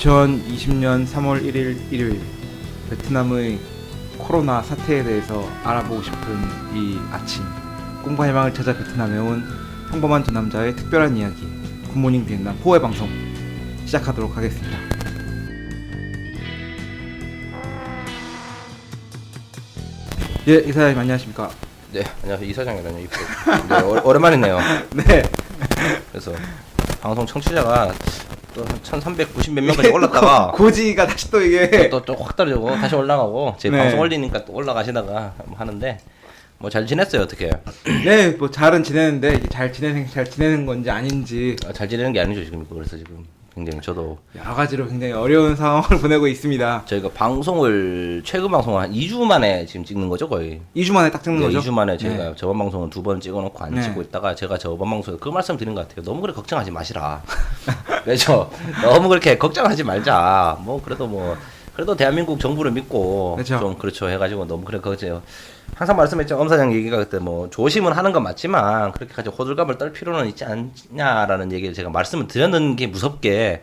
2020년 3월 1일 일요일, 베트남의 코로나 사태에 대해서 알아보고 싶은 이 아침, 꿈과 희망을 찾아 베트남에 온 평범한 두 남자의 특별한 이야기, 굿모닝 비엔남 호외 방송 시작하도록 하겠습니다. 예, 이사장님 안녕하십니까? 네, 안녕하세요. 이사장이라뇨. 네, 오랜만이네요. 네. 그래서 방송 청취자가 또 한 1390 몇 명까지 올랐다가 고지가 다시 또 이게 또 확 떨어지고 다시 올라가고 제 네. 방송 올리니까 또 올라가시다가 하는데 뭐 잘 지냈어요, 어떻게? 네, 뭐 잘은 지내는데 이게 잘 지내는 건지 아닌지 잘 지내는 게 아니죠, 지금. 그래서 지금 굉장히 저도 여러 가지로 굉장히 어려운 상황을 보내고 있습니다. 저희가 방송을 최근 방송을 한 2주 만에 지금 찍는 거죠, 거의. 2주 만에 딱 찍는 네, 거죠? 2주 만에 저희가 네. 저번 방송은 2번 찍어놓고 안 네. 찍고 있다가 제가 저번 방송에서 그 말씀 드린 것 같아요. 너무 그렇게 걱정하지 마시라. 그렇죠. 너무 그렇게 걱정하지 말자. 그래도 대한민국 정부를 믿고 그렇죠. 좀 그렇죠 해가지고 너무 그래 걱정해요. 항상 말씀했죠. 엄 사장 얘기가 그때 뭐 조심은 하는 건 맞지만 그렇게까지 호들갑을 떨 필요는 있지 않냐라는 얘기를 제가 말씀을 드렸는 게 무섭게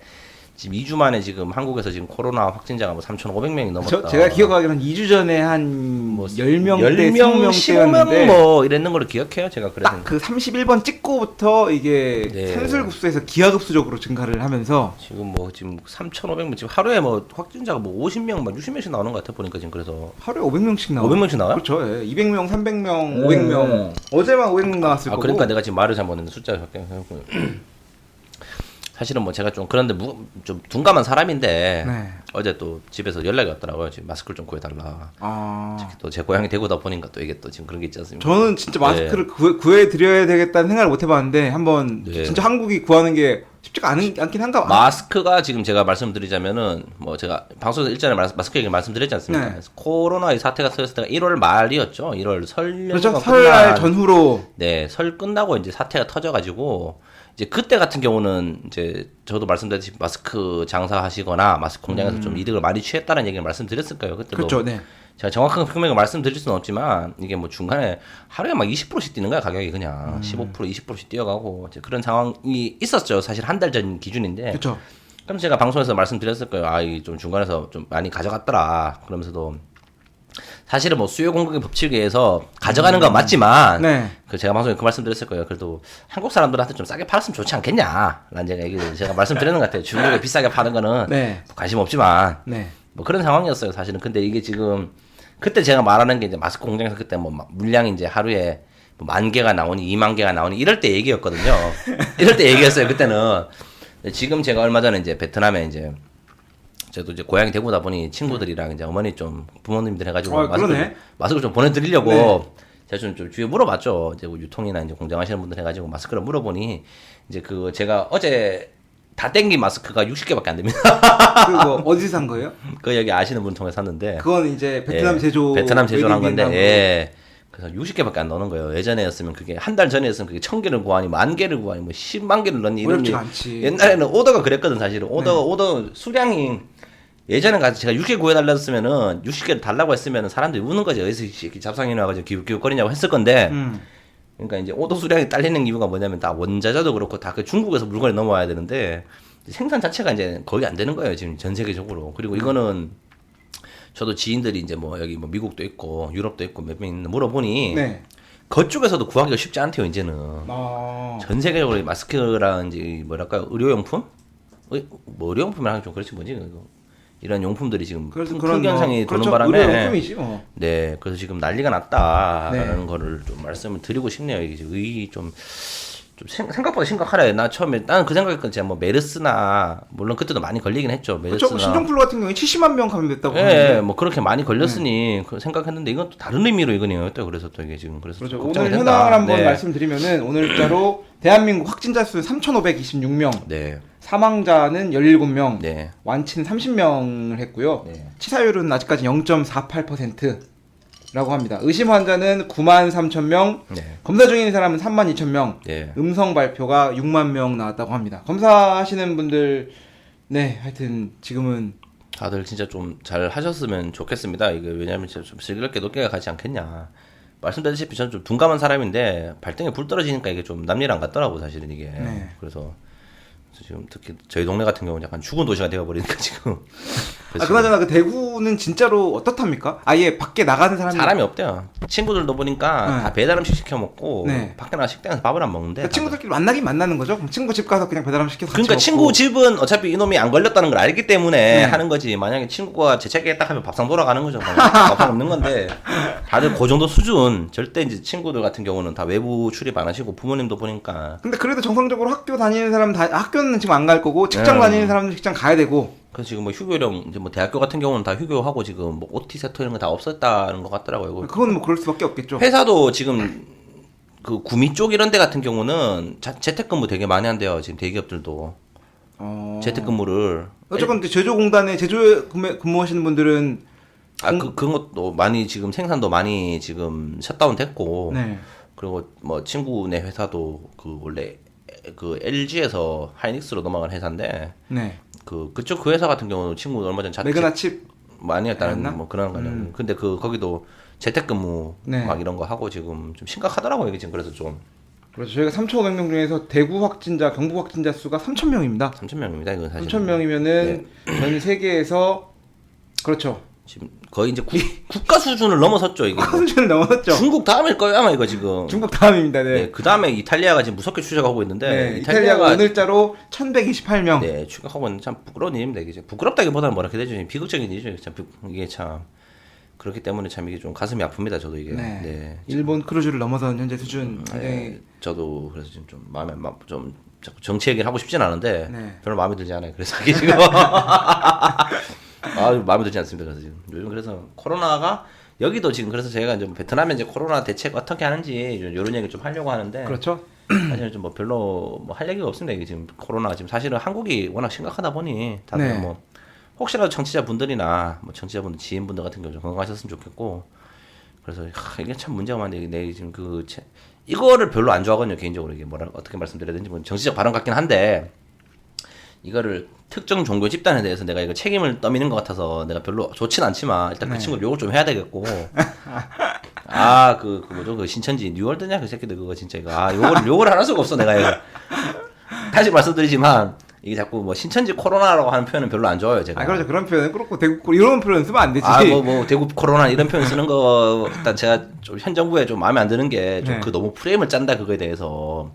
지금 2주 만에 지금 한국에서 지금 코로나 확진자가 뭐 3,500명이 넘었다. 제가 기억하기로는 2주 전에 한 뭐 10명대, 10명, 20명대였는데 15명 뭐 이랬는 걸로 기억해요. 제가 그래서 딱 그 31번 찍고부터 이게 네. 산술급수에서 기하급수적으로 증가를 하면서 지금 3,500명 지금 하루에 뭐 확진자가 뭐 50명, 막 60명씩 나오는 것 같아 보니까 지금 그래서 하루에 500명씩 나와요. 500명씩 나와요? 그렇죠. 예. 200명, 300명, 500명. 어제만 500명 나왔을 거고. 그러니까 내가 지금 말을 잘못했는데 숫자가 사실은 뭐 제가 좀 그런데 좀 둔감한 사람인데 네. 어제 또 집에서 연락이 왔더라고요. 지금 마스크를 좀 구해달라. 아. 또 제 고향이 대구다 보니까 또 이게 또 지금 그런 게 있지 않습니까? 저는 진짜 마스크를 구해드려야 되겠다는 생각을 못 해봤는데 한번 네. 진짜 한국이 구하는 게 쉽지가 않긴 한가 봐. 마스크가 지금 제가 말씀드리자면은 뭐 제가 방송에서 일전에 마스크 얘기 말씀드렸지 않습니까? 네. 코로나의 사태가 터졌을 때가 1월 말이었죠. 1월 설 그렇죠. 연휴가 설날 전후로. 네, 설 끝나고 이제 사태가 터져가지고 이제 그때 같은 경우는 이제 저도 말씀드렸듯이 마스크 장사하시거나 마스크 공장에서 좀 이득을 많이 취했다는 얘기를 말씀드렸을 거예요. 그때도 그렇죠. 네. 제가 정확한 금액을 말씀드릴 수는 없지만 이게 뭐 중간에 하루에 막 20%씩 뛰는 거야 가격이 그냥 15% 20%씩 뛰어가고 이제 그런 상황이 있었죠. 사실 한 달 전 기준인데. 그렇죠. 그럼 제가 방송에서 말씀드렸을 거예요. 이 좀 중간에서 좀 많이 가져갔더라. 그러면서도 사실은 뭐 수요 공급의 법칙에 의해서 가져가는 건 맞지만 네. 그 제가 방송에 그 말씀드렸을 거예요. 그래도 한국 사람들한테 좀 싸게 팔았으면 좋지 않겠냐라는 제가 말씀드리는 것 같아요. 중국에 비싸게 파는 거는 네. 관심 없지만 네. 뭐 그런 상황이었어요. 사실은. 근데 이게 지금 그때 제가 말하는 게 이제 마스크 공장에서 그때 뭐 물량이 이제 하루에 뭐 10,000개가 나오니 20,000개가 나오니 이럴 때 얘기였거든요. 이럴 때 얘기였어요. 그때는. 지금 제가 얼마 전에 이제 베트남에 이제 저도 이제 고향이 대구다 보니 친구들이랑 이제 어머니 좀 부모님들 해가지고 마스크 좀 보내드리려고 네. 제가 좀 주위에 물어봤죠. 이제 뭐 유통이나 이제 공장하시는 분들 해가지고 마스크를 물어보니 이제 그 제가 어제 다 땡긴 마스크가 60개밖에 안 됩니다. 그거 어디서 산 거예요? 그 여기 아시는 분 통해 샀는데. 그건 이제 베트남 예, 제조. 베트남 제조를 한 건데. 웨딩 예. 그래서 60개밖에 안 넣는 거예요. 예전에였으면 그게 한 달 전에였으면 그게 1,000개를 구하니 10,000개를 구하니 뭐 10만 개를 넣니 이런 어렵지가 않지. 옛날에는 오더가 그랬거든 사실은. 오더 수량이 예전에 가서 제가 60개 구해달라 했으면은 60개를 달라고 했으면은 사람들이 우는 거죠. 어디서 이렇게 잡상이 나와가지고 기웃기웃거리냐고 했을 건데. 그러니까 이제 오더 수량이 딸리는 이유가 뭐냐면 다 원자재도 그렇고 다 그 중국에서 물건이 넘어와야 되는데 생산 자체가 이제 거의 안 되는 거예요. 지금 전 세계적으로. 그리고 이거는 저도 지인들이 이제 뭐 여기 뭐 미국도 있고 유럽도 있고 몇 명 있는데 물어보니 네. 그쪽에서도 구하기가 쉽지 않대요. 이제는 전 세계적으로 마스크라든지 뭐랄까요 의료용품? 뭐 의료용품이라 하면 좀 그렇지 뭐지 이런 용품들이 지금 큰 현상이 도는 그렇죠. 바람에 의료용품이지 뭐. 네 그래서 지금 난리가 났다라는 네. 거를 좀 말씀을 드리고 싶네요. 이게 좀 생각보다 심각하네. 나는 그 생각했거든. 제가 뭐 메르스나 물론 그때도 많이 걸리긴 했죠. 메르스나 그렇죠. 신종플루 같은 경우에 70만 명 감염됐다고 예, 하는데. 뭐 그렇게 많이 걸렸으니 그 생각했는데 이건 또 다른 의미로 이거네요. 또 그래서 또 이게 지금 그래서 그렇죠. 걱정이 오늘 된다. 현황을 한번 네. 말씀드리면은 오늘자로 대한민국 확진자 수 3,526명, 네. 사망자는 17명, 네. 완치는 30명을 했고요. 네. 치사율은 아직까지 0.48%라고 합니다. 의심 환자는 93,000명, 네. 검사 중인 사람은 32,000명, 네. 음성 발표가 6만 명 나왔다고 합니다. 검사하시는 분들, 네, 하여튼 지금은 다들 진짜 좀 잘 하셨으면 좋겠습니다. 이게 왜냐면 진짜 좀 슬기롭게 높게 가지 않겠냐. 말씀드렸다시피 저는 좀 둔감한 사람인데 발등에 불 떨어지니까 이게 좀 남일 안 같더라고 사실은 이게. 네. 그래서 지금 특히 저희 동네 같은 경우는 약간 죽은 도시가 되어버리니까 지금. 그나저나 그 대구는 진짜로 어떻답니까? 아예 밖에 나가는 사람이 없대요. 친구들도 보니까 네. 다 배달 음식 시켜 먹고 네. 밖에 나가 식당에서 밥을 안 먹는데. 그러니까 친구들끼리 만나긴 만나는 거죠? 그럼 친구 집 가서 그냥 배달 음식 시켜서 같이 그러니까 먹고. 친구 집은 어차피 이놈이 안 걸렸다는 걸 알기 때문에 네. 하는 거지. 만약에 친구가 재채기 딱 하면 밥상 돌아가는 거죠. 밥상 없는 건데 다들 그 정도 수준. 절대 이제 친구들 같은 경우는 다 외부 출입 안 하시고 부모님도 보니까. 근데 그래도 정상적으로 학교 다니는 사람 학교는 지금 안 갈 거고 직장 다니는 사람은 직장 가야 되고. 그래서 지금 뭐 휴교령 이제 뭐 대학교 같은 경우는 다 휴교하고 지금 뭐 OT 세터 이런 거 다 없었다는 것 같더라고요. 그건 뭐 그럴 수밖에 없겠죠. 회사도 지금 그 구미 쪽 이런 데 같은 경우는 재택근무 되게 많이 한대요. 지금 대기업들도 재택근무를. 어쨌건 제조공단에 제조에 근무하시는 분들은 그런 것도 많이 지금 생산도 많이 지금 셧다운 됐고. 네. 그리고 뭐 친구네 회사도 그 원래 그 LG에서 하이닉스로 넘어간 회사인데 네. 그쪽 그 회사 같은 경우는 친구 얼마 전 매그나칩 많이 했다는 아니었나? 뭐 그런 거는. 근데 거기도 재택근무 네. 막 이런 거 하고 지금 좀 심각하더라고요. 이게 지금 그래서 좀 그렇죠. 저희가 3,500명 중에서 대구 확진자, 경북 확진자 수가 3,000명입니다. 3,000명입니다. 이건 사실 3,000명이면은 전 세계에서 그렇죠. 지금 거의 이제 국가 수준을 넘어섰죠. 이게 수준을 넘었죠. 중국 다음일 거예요 아마 이거 지금. 중국 다음입니다. 네. 네, 그 다음에 이탈리아가 지금 무섭게 추격하고 있는데. 네, 이탈리아가 오늘자로 1,128명. 네, 추격하고 있는 참 부끄러운 일입니다. 이게 부끄럽다기보다는 뭐라 해야 되죠? 비극적인 일이죠. 참 이게 참 그렇기 때문에 참 이게 좀 가슴이 아픕니다. 저도 이게. 네. 네. 일본 크루즈를 넘어선 현재 수준. 네, 저도 그래서 지금 좀 마음에 좀 자꾸 정치 얘기를 하고 싶진 않은데 네. 별로 마음에 들지 않아요. 그래서 이게 지금 마음에 들지 않습니다. 그래서 지금 요즘 그래서 코로나가 여기도 지금 그래서 제가 이제 베트남에 이제 코로나 대책 어떻게 하는지 이런 얘기 좀 하려고 하는데 그렇죠. 사실 좀 뭐 별로 뭐 할 얘기가 없습니다. 이게 지금 코로나 지금 사실은 한국이 워낙 심각하다 보니 다들 네. 뭐 혹시라도 청취자분들이나 뭐 청취자분들 지인분들 같은 경우 좀 건강하셨으면 좋겠고 그래서 이게 참 문제가 많은데 내 지금 이거를 별로 안 좋아하거든요. 개인적으로 이게 뭐라 어떻게 말씀드려야 되는지 뭐 정치적 발언 같긴 한데 이거를 특정 종교 집단에 대해서 내가 이거 책임을 떠미는 것 같아서 내가 별로 좋진 않지만 일단 그 네. 친구를 욕을 좀 해야 되겠고 그 뭐죠 그 신천지 뉴월드냐 그 새끼들 그거 진짜 이거 욕을 할 수가 없어 내가 이거 다시 말씀드리지만 이게 자꾸 뭐 신천지 코로나라고 하는 표현은 별로 안 좋아요 제가. 그렇죠. 그런 표현은 그렇고 대구 이런 표현 쓰면 안 되지. 뭐 대구 코로나 이런 표현 쓰는 거 일단 제가 좀 현 정부에 좀 마음에 안 드는 게 좀 네. 너무 프레임을 짠다 그거에 대해서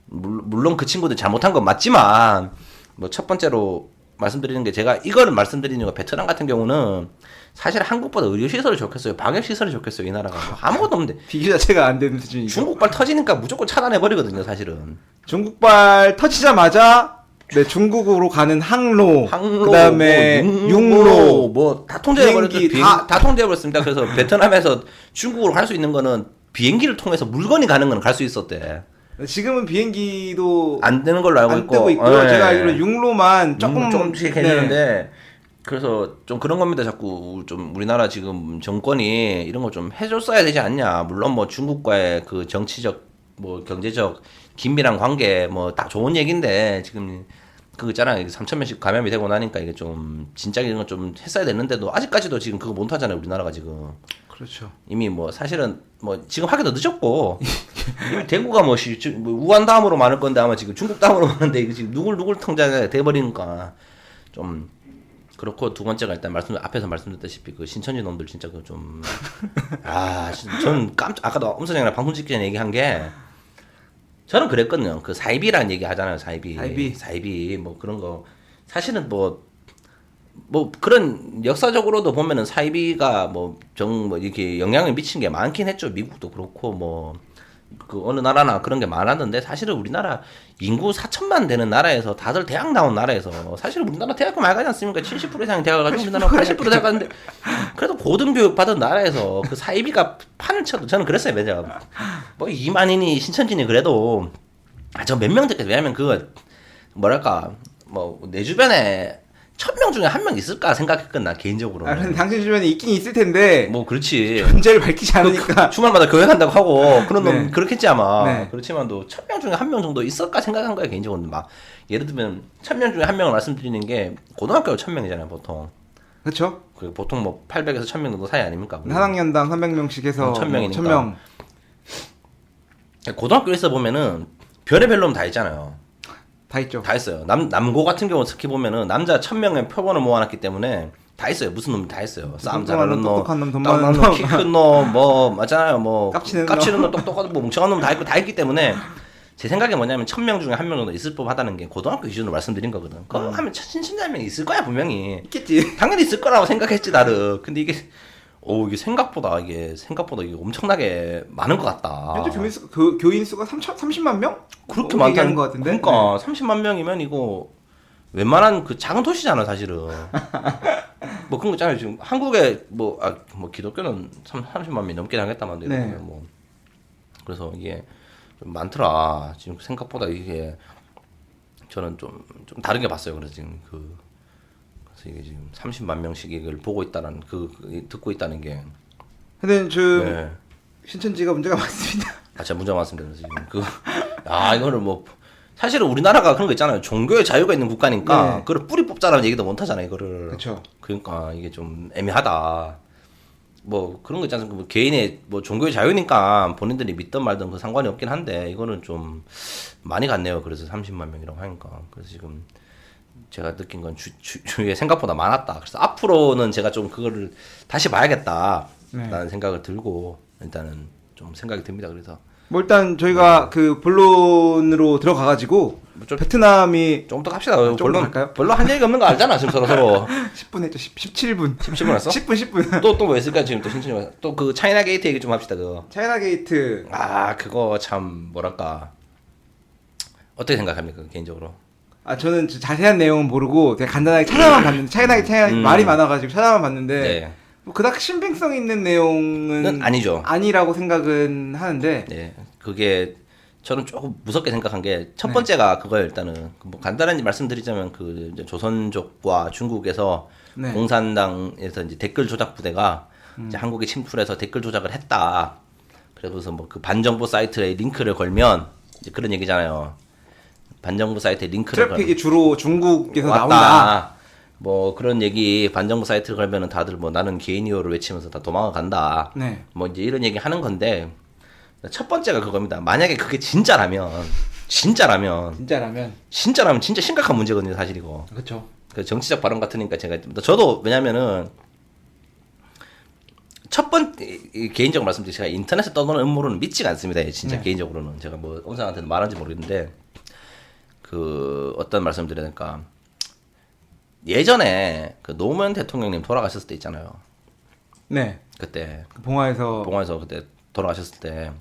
물론 그 친구들 잘못한 건 맞지만 뭐 첫 번째로 말씀드리는 게 제가 이거를 말씀드리는 거 베트남 같은 경우는 사실 한국보다 의료시설이 좋겠어요. 방역시설이 좋겠어요. 이 나라가 뭐 아무것도 없는데 비교 자체가 안 되는 수준이죠. 중국발 터지니까 무조건 차단해버리거든요. 사실은 중국발 터지자마자 네, 중국으로 가는 항로, 그다음에 뭐 육로, 뭐 다 통제해버렸죠. 비행기 다 통제해버렸습니다. 그래서 베트남에서 중국으로 갈 수 있는 거는 비행기를 통해서 물건이 가는 건 갈 수 있었대. 지금은 비행기도 안 되는 걸로 알고 안 있고. 뜨고 있고요. 네. 제가 알기로 육로만 조금씩 네. 해주는데 그래서 좀 그런 겁니다. 자꾸 좀 우리나라 지금 정권이 이런 거 좀 해줬어야 되지 않냐. 물론 뭐 중국과의 그 정치적 뭐 경제적 긴밀한 관계 뭐 다 좋은 얘기인데 지금 그거 있잖아요. 3,000명씩 감염이 되고 나니까 이게 좀 진짜 이런 거 좀 했어야 되는데도 아직까지도 지금 그거 못 하잖아요. 우리나라가 지금. 그렇죠. 이미 뭐 사실은 뭐 지금 하기도 늦었고 이미 대구가 뭐 우한 다음으로 많을 건데 아마 지금 중국 다음으로 많은데 이거 지금 누굴 통제가 돼버리니까 좀 그렇고 두 번째가 일단 앞에서 말씀드렸다시피 그 신천지 놈들 진짜 그 좀 저는 아까도 엄선장이랑 방송 찍기 전에 얘기한 게 저는 그랬거든요. 그 사이비라는 얘기 하잖아요. 사이비 뭐 그런 거 사실은 뭐 그런 역사적으로도 보면은 사이비가 뭐 이렇게 영향을 미친 게 많긴 했죠. 미국도 그렇고 그 어느 나라나 그런 게 많았는데 사실은 우리나라 인구 4천만 되는 나라에서 다들 대학 나온 나라에서 사실은 우리나라 대학교 많이 가지 않습니까? 70% 이상이 대학 가지고 우리나라 80% 대학 가는데 그래도 고등교육 받은 나라에서 그 사이비가 판을 쳐도 저는 그랬어요. 매장 뭐 이만희니 신천지니 그래도 저 몇 명 듣겠어요. 왜냐면 그거 뭐랄까 뭐 내 주변에 1,000명 중에 한 명 있을까 생각했거든 나 개인적으로. 근데 당신 주변에 있긴 있을 텐데 뭐 그렇지. 존재를 밝히지 않으니까. 주말마다 교회 간다고 하고 그런 놈 네. 그렇겠지 아마. 네. 그렇지만도 1,000명 중에 한 명 정도 있을까 생각한 거야 개인적으로. 막 예를 들면 1,000명 중에 한 명을 말씀드리는 게 고등학교 1,000명이잖아요 보통. 그렇죠. 그 보통 뭐 800에서 1,000명 정도 사이 아닙니까? 한 학년당 300명씩 해서 1,000명이니까. 1,000명. 고등학교에서 보면은 별의별 놈 다 있잖아요. 다 있죠. 다 있어요. 남고 같은 경우 특히 보면은 남자 1000명의 표본을 모아놨기 때문에 다 있어요. 무슨 놈이 다 있어요. 싸움 잘하는 놈, 똑똑한 놈, 돈 많은 놈, 키 큰 놈, 뭐 맞잖아요. 뭐 깝치는 놈, 똑똑한 뭐 멍청한 놈 다 있기 때문에 제 생각에 뭐냐면 1000명 중에 1명 정도 있을 법하다는 게 고등학교 기준으로 말씀드린 거거든. 그거 하면 신신자명 있을 거야 분명히. 있겠지. 당연히 있을 거라고 생각했지 나를. 근데 이게 이게 생각보다 이게 엄청나게 많은 것 같다. 현재 교인 수가 30만 명? 그렇게 뭐 많다는 것 같은데. 그러니까 30만 명이면 이거 웬만한 그 작은 도시잖아 사실은. 뭐 그런 거 있잖아요. 지금 한국에 뭐 기독교는 30만 명이 넘게 하겠다만 네. 뭐 그래서 이게 좀 많더라. 지금 생각보다 이게 저는 좀 다르게 봤어요. 그래서 지금 그래서 이게 지금 30만 명씩 이걸 보고 있다는 듣고 있다는 게. 근데 네. 신천지가 문제가 많습니다. 제가 문제가 많습니다. 지금 이거를 뭐 사실은 우리나라가 그런 거 있잖아요. 종교의 자유가 있는 국가니까 네. 그걸 뿌리 뽑자라는 얘기도 못 하잖아요. 이거를. 그렇죠. 그러니까 이게 좀 애매하다. 뭐 그런 거 있지 않습니까? 뭐 개인의 뭐 종교의 자유니까 본인들이 믿든 말든 그 상관이 없긴 한데 이거는 좀 많이 갔네요. 그래서 30만 명이라고 하니까. 그래서 지금 제가 느낀 건 주위에 생각보다 많았다. 그래서 앞으로는 제가 좀 그거를 다시 봐야겠다라는 생각을 들고 일단은 좀 생각이 듭니다. 그래서 뭐 일단 저희가 그 본론으로 들어가가지고 좀 베트남이 좀 더 갑시다. 좀 더 갈까요? 별로 한 얘기가 없는 거 알잖아. 지금 서로 10분 했죠. 17분. 17분 했어? 10분. 또 뭐 있을까 지금 또 신청이 또 그 차이나 게이트 얘기 좀 합시다. 그거. 차이나 게이트. 그거 참 뭐랄까 어떻게 생각합니까 개인적으로? 저는 자세한 내용은 모르고 그냥 간단하게 찾아만 봤는데 차이나 말이 많아가지고 찾아만 봤는데 네. 뭐 그닥 신빙성 있는 내용은 아니죠. 아니라고 생각은 하는데. 네, 그게 저는 조금 무섭게 생각한 게 첫 번째가 그거예요. 일단은 뭐 간단히 말씀드리자면 그 이제 조선족과 중국에서 네. 공산당에서 이제 댓글 조작 부대가 이제 한국에 침투해서 댓글 조작을 했다. 그래서 뭐 그 반정부 사이트에 링크를 걸면 이제 그런 얘기잖아요. 반정부 사이트에 링크를 트래픽이 주로 중국에서 왔다. 나온다. 뭐 그런 얘기 반정부 사이트를 걸면은 다들 뭐 나는 개인이요를 외치면서 다 도망을 간다. 네. 뭐 이제 이런 얘기 하는 건데 첫 번째가 그겁니다. 만약에 그게 진짜라면 진짜 심각한 문제거든요, 사실 이거. 그렇죠. 그 정치적 발언 같으니까 저도 왜냐면은 개인적으로 말씀드리면 제가 인터넷에 떠도는 음모론은 믿지가 않습니다. 진짜 개인적으로는 제가 뭐 온상한테는 말한지 모르겠는데 그 어떤 말씀드려야 될까? 예전에 그 노무현 대통령님 돌아가셨을 때 있잖아요. 네. 그때 그 봉화에서 그때 돌아가셨을 때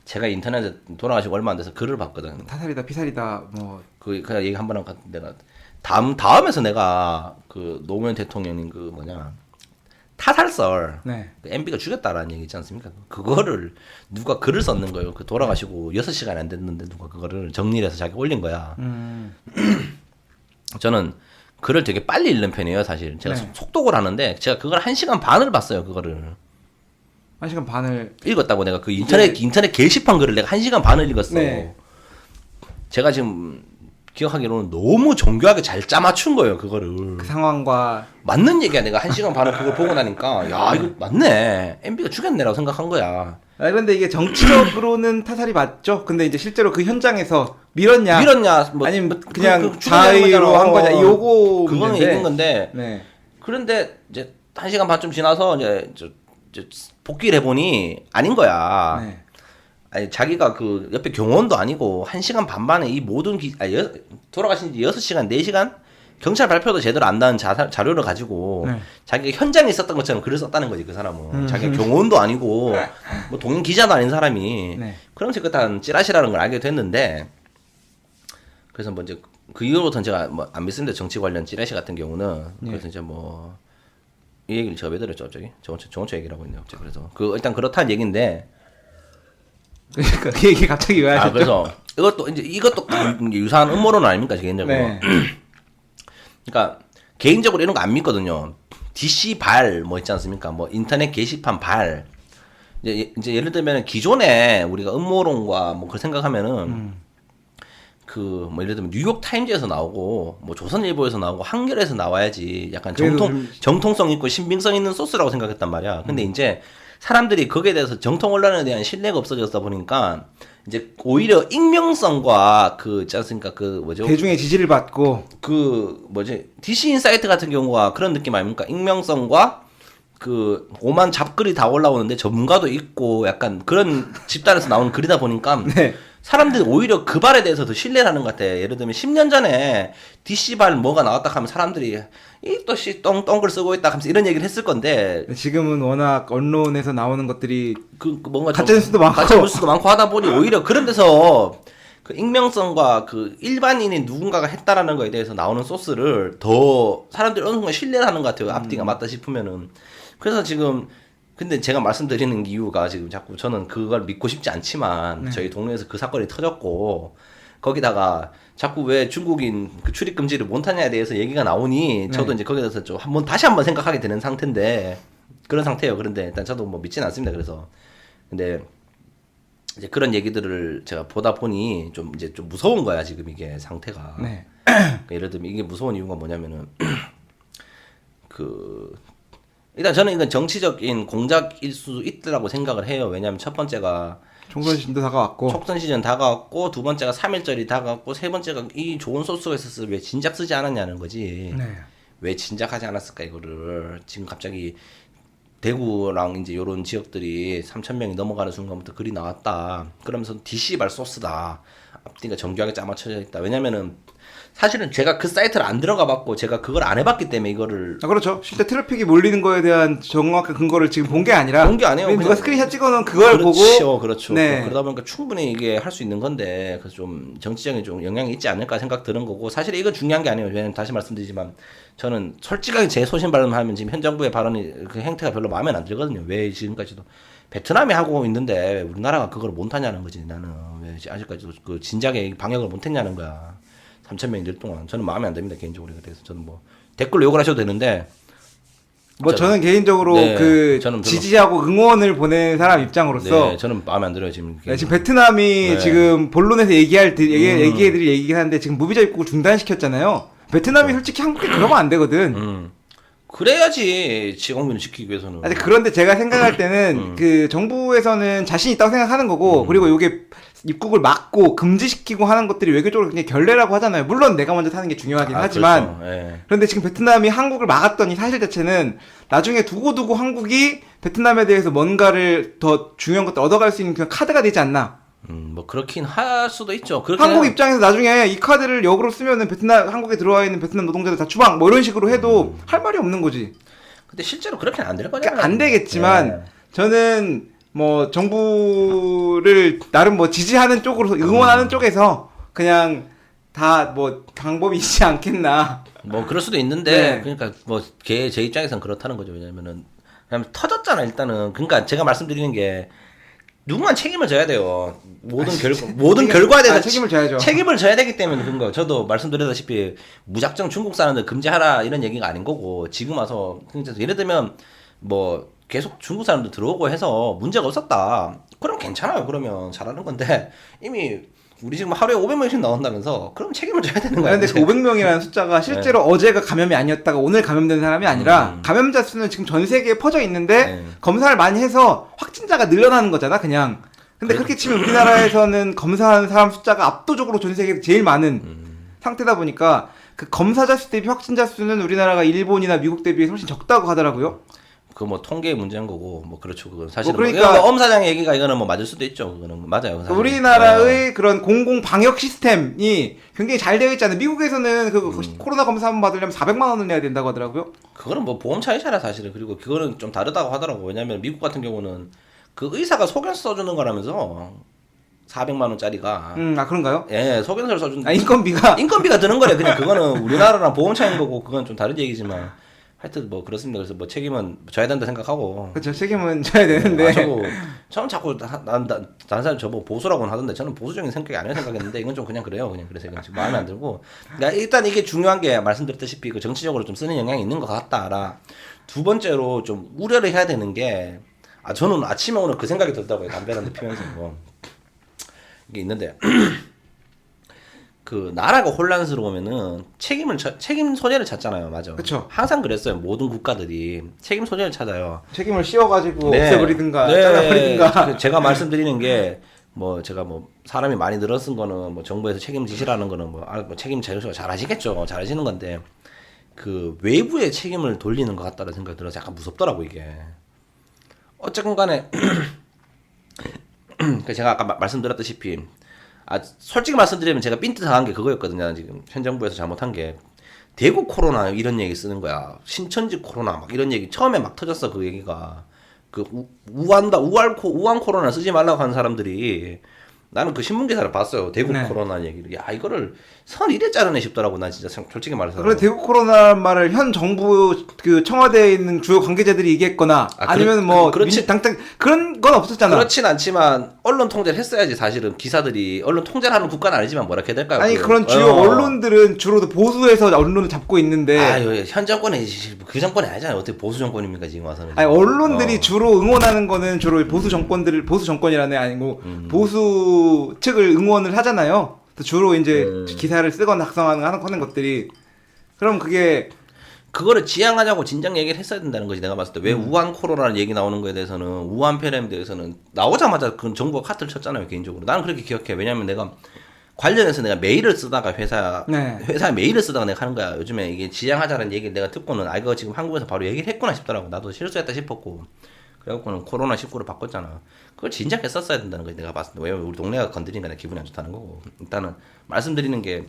제가 인터넷에 돌아가시고 얼마 안 돼서 글을 봤거든. 타살이다 피살이다 뭐 그냥 얘기 한번 하고 내가 다음에서 내가 그 노무현 대통령님 그 뭐냐 타살설 네. 그 MB가 죽였다라는 얘기 있지 않습니까? 그거를 누가 글을 썼는 거예요. 그 돌아가시고 6시간이 안 됐는데 누가 그거를 정리를 해서 자기 올린 거야. 저는 글을 되게 빨리 읽는 편이에요, 사실. 제가 속독을 하는데 제가 그걸 1시간 반을 봤어요, 그거를. 1시간 반을 읽었다고 내가 그 인터넷 게시판 글을 내가 1시간 반을 읽었어. 네. 제가 지금 기억하기로는 너무 정교하게 잘 짜맞춘 거예요, 그거를. 그 상황과 맞는 얘기야. 내가 1시간 반을 그걸 보고 나니까 야 이거 맞네. MB가 죽였네라고 생각한 거야. 그런데 이게 정치적으로는 타살이 맞죠? 근데 이제 실제로 그 현장에서 밀었냐 뭐 아니면 그냥 죽이는 자의로 거잖아. 한 거냐 요거 그거는 문제인데. 있는 건데 네. 그런데 이제 1시간 반쯤 지나서 이제 복귀를 해보니 아닌 거야. 네. 아니 자기가 그 옆에 경호원도 아니고 1시간 반 만에 이 모든 돌아가신 지 6시간 4시간 경찰 발표도 제대로 안 나온 자료를 가지고 자기가 현장에 있었던 것처럼 글을 썼다는 거지 그 사람은. 자기가 경호원도 아니고 뭐 동인 기자도 아닌 사람이 그런 식으로 찌라시라는 걸 알게 됐는데 그래서 뭐 이제 그 이후부터는 제가 뭐 안 믿습니다. 정치 관련 찌라시 같은 경우는. 그래서 이제 뭐 이 얘기를 제가 왜 들었죠 갑자기? 정원초 얘기를 하고 있네요 갑자기. 그래서 일단 그렇다는 얘기인데 그러니까 그 얘기 갑자기 왜 하셨죠? 그래서 이것도 유사한 음모론 아닙니까 개인적으로. 네. 그러니까 개인적으로 이런 거 안 믿거든요. DC 발 뭐 있지 않습니까? 뭐 인터넷 게시판 발. 이제 예를 들면 기존에 우리가 음모론과 뭐 그걸 생각하면은 그 뭐 예를 들면 뉴욕 타임즈에서 나오고 뭐 조선일보에서 나오고 한겨레에서 나와야지 약간 정통성 있고 신빙성 있는 소스라고 생각했단 말이야. 근데 이제 사람들이 거기에 대해서 정통 언론에 대한 신뢰가 없어졌다 보니까 이제 오히려 익명성과 그 있지 않습니까? 그 뭐죠? 대중의 지지를 받고 그 뭐지? DC 인사이트 같은 경우가 그런 느낌 아닙니까? 익명성과 그 오만 잡글이 다 올라오는데 전문가도 있고 약간 그런 집단에서 나오는 글이다 보니까 네. 사람들이 오히려 그 발에 대해서 더 신뢰를 하는 것 같아. 예를 들면 10년 전에 DC발 뭐가 나왔다 하면 사람들이 이 또 씨 똥글 쓰고 있다 하면서 이런 얘기를 했을 건데 지금은 워낙 언론에서 나오는 것들이 그 뭔가 가짜뉴스도 많고 가짜뉴스도 많고 하다 보니 오히려 그런 데서 그 익명성과 그 일반인이 누군가가 했다라는 거에 대해서 나오는 소스를 더 사람들이 어느 순간 신뢰를 하는 것 같아요. 앞뒤가 맞다 싶으면은. 그래서 지금 근데 제가 말씀드리는 이유가 지금 자꾸 저는 그걸 믿고 싶지 않지만 저희 동네에서 그 사건이 터졌고 거기다가 자꾸 왜 중국인 그 출입 금지를 못하냐에 대해서 얘기가 나오니 저도 이제 거기에 대해서 좀 다시 한번 생각하게 되는 상태인데 그런 상태예요. 그런데 일단 저도 뭐 믿지는 않습니다. 그래서 근데 이제 그런 얘기들을 제가 보다 보니 좀 이제 좀 무서운 거야 지금 이게 상태가. 네. 그러니까 예를 들면 이게 무서운 이유가 뭐냐면은 그 일단 저는 이건 정치적인 공작일 수 있더라고 생각을 해요. 왜냐하면 첫 번째가 총선 시즌도 다가왔고 촉선 시즌 다가왔고 두 번째가 3.1절이 다가왔고 세 번째가 이 좋은 소스가 있었을 왜 진작 쓰지 않았냐는 거지. 네. 왜 진작하지 않았을까 이거를 지금 갑자기 대구랑 이제 요런 지역들이 3,000명이 넘어가는 순간부터 글이 나왔다. 그러면서 DC발 소스다. 앞뒤가 정교하게 짜맞춰져 있다. 왜냐면은 사실은 제가 그 사이트를 안 들어가 봤고 제가 그걸 안 해봤기 때문에 이거를 그렇죠. 실제 트래픽이 몰리는 거에 대한 정확한 근거를 지금 본 게 아니라 본 게 아니에요. 누가 그냥 스크린샷 찍어놓은 그걸 그렇죠, 보고 그렇죠. 네. 그러다 보니까 충분히 이게 할 수 있는 건데 그래서 좀 정치적인 좀 영향이 있지 않을까 생각 드는 거고 사실 이건 중요한 게 아니에요. 왜냐면 다시 말씀드리지만 저는 솔직하게 제 소신 발언하면 지금 현 정부의 발언이 그 행태가 별로 마음에 안 들거든요. 왜 지금까지도 베트남이 하고 있는데 왜 우리나라가 그걸 못하냐는 거지. 나는 왜 아직까지도 그 진작에 방역을 못했냐는 거야. 3,000명이 늘 동안 저는 마음에 안 듭니다 개인적으로. 그래서 저는 뭐 댓글로 욕을 하셔도 되는데 뭐 저는 개인적으로 네, 그 저는 별로- 지지하고 응원을 보낸 사람 입장으로서 네, 저는 마음에 안 들어요 지금. 네, 지금 베트남이 네. 지금 본론에서 얘기해드릴 얘기긴 한데 지금 무비자 입국을 중단시켰잖아요. 베트남이 솔직히 한국에 그러면 안 되거든. 그래야지 지공민을 지키기 위해서는. 아니, 그런데 제가 생각할 때는 그 정부에서는 자신 있다고 생각하는 거고 그리고 요게 입국을 막고 금지시키고 하는 것들이 외교적으로 굉장히 결례라고 하잖아요. 물론 내가 먼저 타는 게 중요하긴 하지만 그렇죠. 예. 그런데 지금 베트남이 한국을 막았던 이 사실 자체는 나중에 두고두고 한국이 베트남에 대해서 뭔가를 더 중요한 것들 얻어갈 수 있는 그냥 카드가 되지 않나. 뭐 그렇긴 할 수도 있죠. 그렇긴 한국 해요. 입장에서 나중에 이 카드를 역으로 쓰면은 한국에 들어와 있는 베트남 노동자들 다 추방 뭐 이런 식으로 해도 할 말이 없는 거지. 근데 실제로 그렇게는 안 될 거잖아요. 그러니까 안 되겠지만 예. 저는 뭐 정부를 나름 뭐 지지하는 쪽으로 응원하는 쪽에서 그냥 다 뭐 방법이 있지 않겠나. 뭐 그럴 수도 있는데 네. 그러니까 뭐 제 입장에서는 그렇다는 거죠. 왜냐면은 그냥 터졌잖아 일단은. 그러니까 제가 말씀드리는 게 누군가 책임을 져야 돼요. 모든 결과에 대해서 책임을 져야죠. 책임을 져야 되기 때문에 그런 거. 저도 말씀드렸다시피 무작정 중국 사람들 금지하라 이런 얘기가 아닌 거고 지금 와서 그러니까 예를 들면 뭐 계속 중국 사람들 들어오고 해서 문제가 없었다. 그럼 괜찮아요. 그러면 잘하는 건데 이미 우리 지금 하루에 500명씩 나온다면서 그럼 책임을 져야 되는 거야. 근데 그 500명이라는 숫자가 실제로 어제가 감염이 아니었다가 오늘 감염된 사람이 아니라 감염자 수는 지금 전 세계에 퍼져 있는데 검사를 많이 해서 확진자가 늘어나는 거잖아 그냥. 근데 그렇게 치면 우리나라에서는 검사하는 사람 숫자가 압도적으로 전 세계에서 제일 많은 상태다 보니까 그 검사자 수 대비 확진자 수는 우리나라가 일본이나 미국 대비 훨씬 적다고 하더라고요. 그 뭐 통계의 문제인 거고 뭐 그렇죠. 그건 사실 뭐 그러니까 엄 사장의 얘기가 이거는 뭐 맞을 수도 있죠. 그거는 맞아요. 사실은. 우리나라의 그런 공공 방역 시스템이 굉장히 잘 되어 있잖아요. 미국에서는 그 코로나 검사 한번 받으려면 400만 원을 내야 된다고 하더라고요. 그거는 뭐 보험 차이잖아 사실은. 그리고 그거는 좀 다르다고 하더라고. 왜냐면 미국 같은 경우는 그 의사가 소견서 써주는 거라면서 400만 원짜리가. 아 그런가요? 예, 소견서를 써주는. 인건비가 드는 거래. 그냥 그거는 우리나라랑 보험 차이인 거고 그건 좀 다른 얘기지만. 하여튼 뭐 그렇습니다. 그래서 뭐 책임은 져야 된다 생각하고. 그렇죠. 책임은 져야 되는데. 저는 자꾸 다른 사람 저보고 보수라고는 하던데 저는 보수적인 성격이 아니라 생각했는데 이건 좀 그냥 그래요. 그냥 그래서 이건 지금 마음에 안 들고. 그러니까 일단 이게 중요한 게 말씀드렸다시피 그 정치적으로 좀 쓰는 영향이 있는 것 같다라. 두 번째로 좀 우려를 해야 되는 게 저는 아침에 오늘 그 생각이 들더라고요. 담배 한 대 피면서 뭐 이게 있는데 그 나라가 혼란스러우면은 책임 소재를 찾잖아요, 맞아. 그쵸. 항상 그랬어요. 모든 국가들이 책임 소재를 찾아요. 책임을 씌워가지고 네. 없애버리든가 네. 잘라버리든가. 그 제가 말씀드리는 게 뭐 제가 뭐 사람이 많이 늘었은 거는 뭐 정부에서 책임지시라는 거는 뭐 책임 제조가 잘 하시겠죠, 잘 하시는 건데 그 외부의 책임을 돌리는 것 같다는 생각이 들어서 약간 무섭더라고 이게. 어쨌건 간에 제가 아까 말씀드렸다시피 솔직히 말씀드리면 제가 삔트 당한 게 그거였거든요. 지금 현 정부에서 잘못한 게 대구 코로나 이런 얘기 쓰는 거야. 신천지 코로나 막 이런 얘기 처음에 막 터졌어 그 얘기가. 그 우한 코로나 쓰지 말라고 하는 사람들이 나는 그 신문 기사를 봤어요. 대구 네. 코로나 얘기를. 야 이거를 선 이래 자르네 싶더라고. 난 진짜 솔직히 말해서. 그래 대구 코로나 말을 현 정부 그 청와대에 있는 주요 관계자들이 얘기했거나 아니면 뭐 그렇지. 당장 그런 건 없었잖아. 그렇진 않지만 언론 통제를 했어야지 사실은 기사들이 언론 통제를 하는 국가는 아니지만 뭐라 해야 될까요? 아니 그런 주요 언론들은 주로 보수에서 언론을 잡고 있는데 아유 현 정권이 그 정권이 아니잖아요. 어떻게 보수 정권입니까 지금 와서는? 아니 언론들이 주로 응원하는 거는 주로 보수 정권이라는 아니고 보수 측을 응원을 하잖아요. 주로 이제 기사를 쓰거나 하는 것들이 그럼 그거를 지향하자고 진작 얘기를 했어야 된다는 거지. 내가 봤을 때 왜 우한 코로나라는 얘기 나오는 거에 대해서는 우한 폐렴에 대해서는 나오자마자 그 정부가 카트를 쳤잖아요. 개인적으로 나는 그렇게 기억해. 왜냐면 내가 관련해서 내가 메일을 쓰다가 회사에 메일을 쓰다가 내가 하는 거야. 요즘에 이게 지향하자는 얘기를 내가 듣고는 이거 지금 한국에서 바로 얘기를 했구나 싶더라고. 나도 실수했다 싶었고 그래갖고는 코로나19로 바꿨잖아. 그걸 진작 했었어야 된다는 거지. 내가 봤을 때 왜냐면 우리 동네가 건드리니까 내가 기분이 안 좋다는 거고. 일단은 말씀드리는 게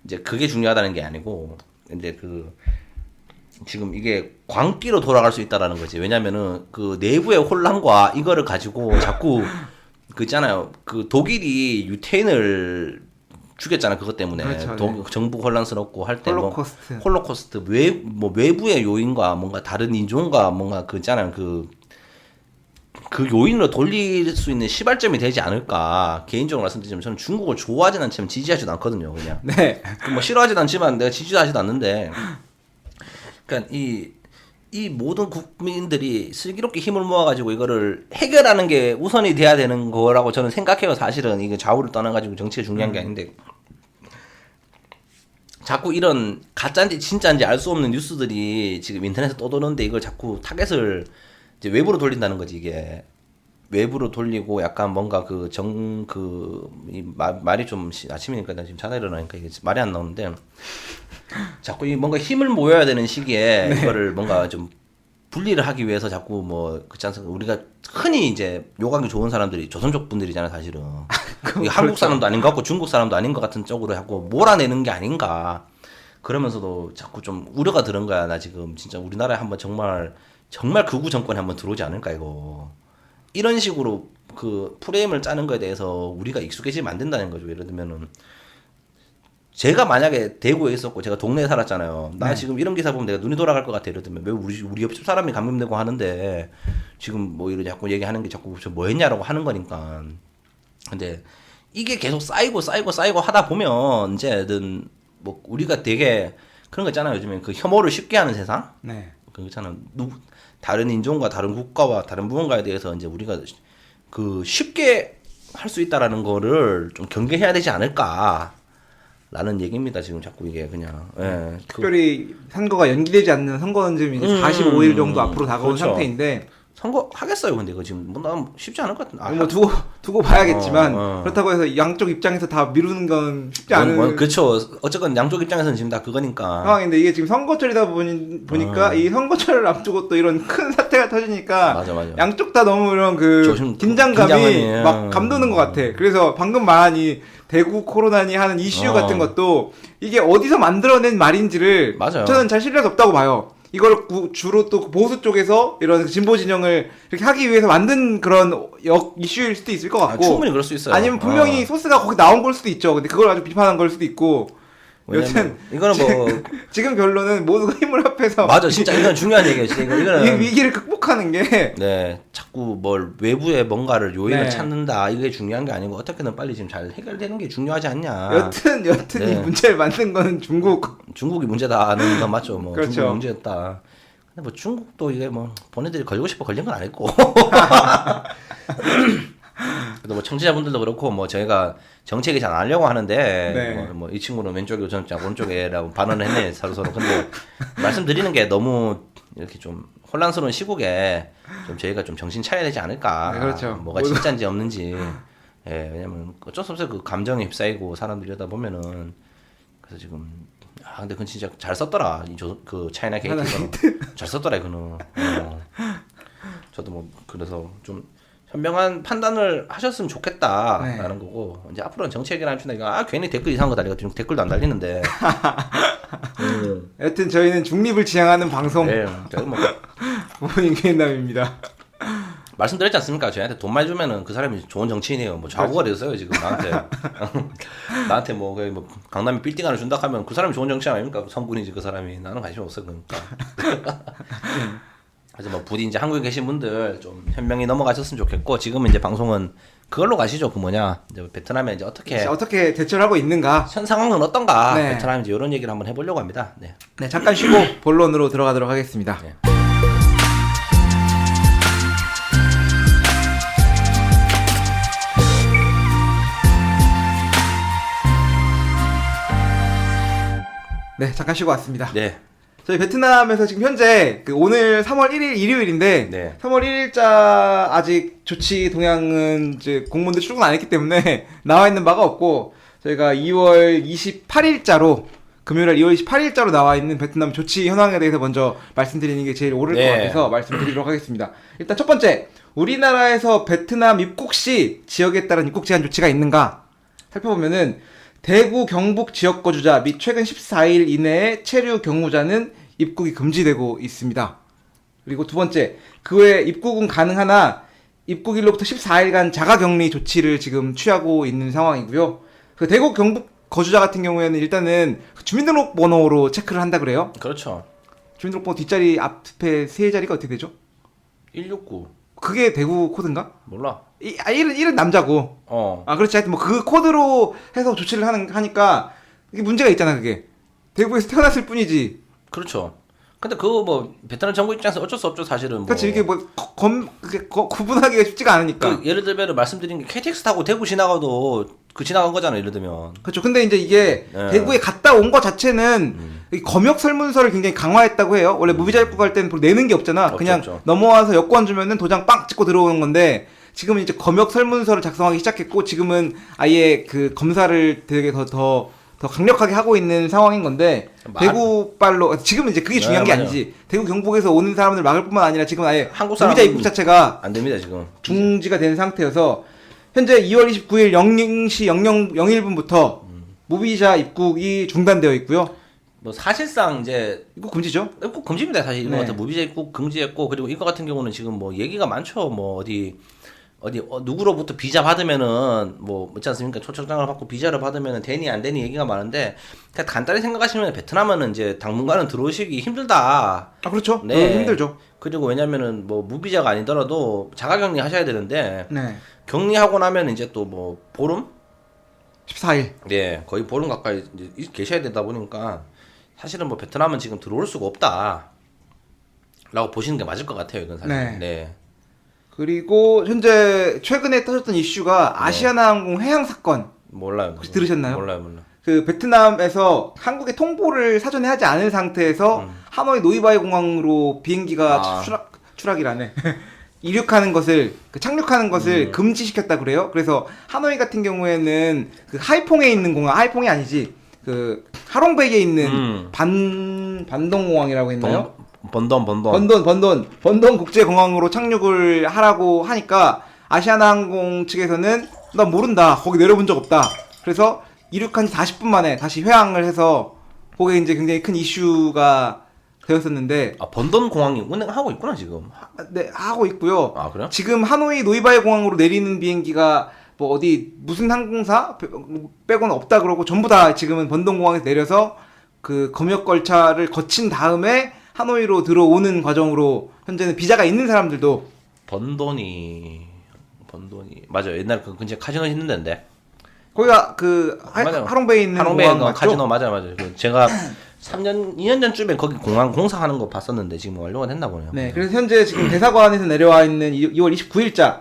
이제 그게 중요하다는 게 아니고 이제 그 지금 이게 광기로 돌아갈 수 있다라는 거지. 왜냐면은 그 내부의 혼란과 이거를 가지고 자꾸 그 있잖아요. 그 독일이 유태인을 죽였잖아. 그것 때문에. 그렇죠, 정부 혼란스럽고 할 때 홀로코스트. 외부의 요인과 뭔가 다른 인종과 뭔가 그 있잖아요. 그 요인으로 돌릴 수 있는 시발점이 되지 않을까. 개인적으로 말씀드리자면 저는 중국을 좋아하진 않지만 지지하지도 않거든요. 그냥. 네. 뭐 싫어하지도 않지만 내가 지지도 하지도 않는데. 그러니까 이 모든 국민들이 슬기롭게 힘을 모아가지고 이거를 해결하는 게 우선이 돼야 되는 거라고 저는 생각해요. 사실은 이게 좌우를 떠나가지고 정치가 중요한 게 아닌데 자꾸 이런 가짜인지 진짜인지 알 수 없는 뉴스들이 지금 인터넷에 떠도는데 이걸 자꾸 타겟을 이제 외부로 돌린다는 거지 이게. 외부로 돌리고 약간 뭔가 말이 좀 아침이니까 나 지금 자다 일어나니까 이게 말이 안 나오는데 자꾸 뭔가 힘을 모여야 되는 시기에 이거를 뭔가 좀 분리를 하기 위해서 자꾸 뭐 그렇지 않습니까? 우리가 흔히 이제 욕하기 좋은 사람들이 조선족 분들이잖아요, 사실은. 이게 한국 사람도 아닌 것 같고 중국 사람도 아닌 것 같은 쪽으로 자꾸 몰아내는 게 아닌가. 그러면서도 자꾸 좀 우려가 드는 거야. 나 지금 진짜 우리나라에 한번 정말 극우 정권이 한번 들어오지 않을까 이거. 이런 식으로 그 프레임을 짜는 거에 대해서 우리가 익숙해지면 안 된다는 거죠. 예를 들면은 제가 만약에 대구에 있었고 제가 동네에 살았잖아요. 나 지금 이런 기사 보면 내가 눈이 돌아갈 것 같아. 예를 들면 왜 우리 옆집 사람이 감염되고 하는데 지금 뭐 이런 자꾸 얘기하는 게 자꾸 저 뭐 했냐라고 하는 거니까. 근데 이게 계속 쌓이고 하다 보면 이제는 뭐 우리가 되게 그런 거 있잖아요. 요즘에 그 혐오를 쉽게 하는 세상? 네. 그렇잖아. 다른 인종과 다른 국가와 다른 무언가에 대해서 이제 우리가 그 쉽게 할 수 있다라는 거를 좀 경계해야 되지 않을까. 라는 얘기입니다. 지금 자꾸 이게 그냥. 예. 특별히 선거가 연기되지 않는 선거는 지금 이제 45일 정도 앞으로 다가온 그렇죠. 상태인데 선거 하겠어요. 근데 이거 지금 난 쉽지 않을 것 같은데. 뭐 두고 봐야겠지만 그렇다고 해서 양쪽 입장에서 다 미루는 건 쉽지 않은 그렇죠. 어쨌건 양쪽 입장에서는 지금 다 그거니까. 상황인데 이게 지금 선거철이다 보니까 이 선거철을 앞두고 또 이런 큰 사태가 터지니까 맞아. 양쪽 다 너무 이런 그 긴장감이 막 감도는 것 같아. 그래서 방금 말한 이 대구 코로나니 하는 이슈 같은 것도 이게 어디서 만들어낸 말인지를 맞아요. 저는 잘 신뢰가 없다고 봐요. 이걸 주로 또 보수 쪽에서 이런 진보 진영을 이렇게 하기 위해서 만든 그런 이슈일 수도 있을 것 같고 충분히 그럴 수 있어요. 아니면 분명히 소스가 거기 나온 걸 수도 있죠. 근데 그걸 아주 비판한 걸 수도 있고 여튼 이거는 뭐 지금 결론은 모두가 힘을 합해서 맞아. 진짜 이건 중요한 얘기예요. 진짜 이거는 이 위기를 극복하는 게 네, 자꾸 뭘 외부의 뭔가를 요인을 찾는다 이게 중요한 게 아니고 어떻게든 빨리 지금 잘 해결되는 게 중요하지 않냐. 여튼 이 문제를 만든 거는 중국이 문제다는 건 맞죠. 뭐 그렇죠. 중국이 문제였다. 근데 뭐 중국도 이게 뭐 본인들이 걸리고 싶어 걸린 건 아니고. 그래도 뭐 청취자분들도 그렇고 뭐 저희가 정책이 잘 안 하려고 하는데 네. 뭐 이 친구는 왼쪽이고 저는 오른쪽에라고 반언을 했네 서로. 근데 말씀드리는 게 너무 이렇게 좀 혼란스러운 시국에 좀 저희가 좀 정신 차려야 되지 않을까. 네, 그렇죠. 뭐가 진짜인지 없는지. 예, 왜냐면 어쩔 수 없어요. 그 감정에 휩싸이고 사람들이 이러다 보면은 그래서 지금 근데 그건 진짜 잘 썼더라. 그 차이나 게이트는 잘 썼더라 그는. 저도 뭐 그래서 좀 현명한 판단을 하셨으면 좋겠다라는 거고 이제 앞으로는 정책이나 합시다. 괜히 댓글 이상한 거 달리고 지금 댓글도 안 달리는데. 여튼 저희는 중립을 지향하는 방송 네, 뭐 부모님 기회남입니다. 말씀드렸지 않습니까? 저희한테 돈 많이 주면은 그 사람이 좋은 정치인이에요. 뭐 좌우가 됐어요 지금 나한테. 나한테 뭐 거의 뭐 강남에 빌딩 하나 준다 하면 그 사람이 좋은 정치인 아닙니까? 성군이지 그 사람이. 나는 관심 없어 그러니까. 그래서 뭐 부디 이제 한국에 계신 분들 좀 현명히 넘어가셨으면 좋겠고 지금은 이제 방송은 그걸로 가시죠. 그 뭐냐 이제 베트남에 이제 어떻게 대처를 하고 있는가? 현 상황은 어떤가? 네. 베트남 이제 이런 얘기를 한번 해보려고 합니다. 네. 네, 잠깐 쉬고 본론으로 들어가도록 하겠습니다. 네. 네, 잠깐 쉬고 왔습니다. 네. 저희 베트남에서 지금 현재 오늘 3월 1일 일요일인데 네. 3월 1일자 아직 조치 동향은 이제 공무원들 출근 안 했기 때문에 나와 있는 바가 없고 저희가 2월 28일자로 금요일날 2월 28일자로 나와 있는 베트남 조치 현황에 대해서 먼저 말씀드리는 게 제일 옳을 네. 것 같아서 말씀드리도록 하겠습니다. 일단 첫 번째, 우리나라에서 베트남 입국 시 지역에 따른 입국 제한 조치가 있는가 살펴보면은 대구 경북 지역 거주자 및 최근 14일 이내에 체류 경무자는 입국이 금지되고 있습니다. 그리고 두 번째, 그 외에 입국은 가능하나 입국일로부터 14일간 자가격리 조치를 지금 취하고 있는 상황이고요. 그 대구 경북 거주자 같은 경우에는 일단은 주민등록번호로 체크를 한다 그래요. 그렇죠. 주민등록번호 뒷자리 앞에 세 자리가 어떻게 되죠? 169. 그게 대구 코드인가? 몰라. 일은 남자고. 그렇지. 하여튼 뭐 그 코드로 해서 조치를 하니까 이게 문제가 있잖아, 그게. 대구에서 태어났을 뿐이지. 그렇죠. 근데 그거 뭐 베트남 정부 입장에서 어쩔 수 없죠, 사실은. 뭐. 그렇지. 이게 뭐 구분하기가 쉽지가 않으니까. 예를 들면 말씀드린 게 KTX 타고 대구 지나가도 그 지나간 거잖아요, 예를 들면. 그렇죠. 근데 이제 이게 네. 대구에 갔다 온 거 자체는 이 검역 설문서를 굉장히 강화했다고 해요. 원래 무비자 입국할 때는 내는 게 없잖아. 그냥 없죠. 넘어와서 여권 주면은 도장 빵 찍고 들어오는 건데 지금은 이제 검역 설문서를 작성하기 시작했고 지금은 아예 그 검사를 되게 더 강력하게 하고 있는 상황인 건데 대구발로 지금은 이제 그게 중요한 게 맞아요. 아니지. 대구 경북에서 오는 사람들 막을 뿐만 아니라 지금 아예 한국 무비자 입국 자체가 안 됩니다, 지금. 중지가 된 상태여서 현재 2월 29일 00시 01분부터 무비자 입국이 중단되어 있고요. 뭐 사실상 이제 입국 금지죠? 입국 금지입니다, 사실. 이거 네. 같은 무비자 입국 금지했고 그리고 이거 같은 경우는 지금 뭐 얘기가 많죠. 뭐 어디 누구로부터 비자 받으면은 뭐 있지 않습니까? 초청장을 받고 비자를 받으면은 되니 안 되니 얘기가 많은데 그냥 간단히 생각하시면 베트남은 이제 당분간은 들어오시기 힘들다. 그렇죠. 네. 힘들죠. 그리고 왜냐면은 뭐 무비자가 아니더라도 자가격리 하셔야 되는데 네. 격리하고 나면 이제 또 뭐 보름? 14일. 네, 거의 보름 가까이 이제 계셔야 되다 보니까 사실은 뭐 베트남은 지금 들어올 수가 없다. 라고 보시는 게 맞을 것 같아요, 이건 사실. 네. 네. 그리고 현재 최근에 터졌던 이슈가 아시아나항공 해양 사건. 몰라요. 혹시 들으셨나요? 몰라요. 그 베트남에서 한국에 통보를 사전에 하지 않은 상태에서 하노이 노이바이 공항으로 비행기가 추락이라네. 이륙하는 것을 착륙하는 것을 금지시켰다 그래요. 그래서 하노이 같은 경우에는 그 하이퐁에 있는 공항, 하이퐁이 아니지. 그 하롱베이에 있는 반동 공항이라고 했나요? 번돈 국제공항으로 착륙을 하라고 하니까 아시아나항공 측에서는 난 모른다. 거기 내려본 적 없다. 그래서 이륙한 지 40분 만에 다시 회항을 해서 그게 이제 굉장히 큰 이슈가 되었었는데 번돈 공항이 운행하고 있구나 지금. 네, 하고 있고요. 그래요? 지금 하노이 노이바이 공항으로 내리는 비행기가 뭐 어디 무슨 항공사 빼고는 없다 그러고 전부 다 지금은 번돈 공항에서 내려서 그 검역 절차를 거친 다음에 하노이로 들어오는 과정으로 현재는 비자가 있는 사람들도 번돈이 맞아요. 옛날 그 근처에 카지노 있는 데인데. 거기가 그 하롱베이에 있는 공항 맞죠? 카지노 맞아요. 제가 2년 전쯤에 거기 공항 공사하는 거 봤었는데 지금 완료가 됐나 보네요. 네, 그래서 현재 지금 대사관에서 내려와 있는 2월 29일자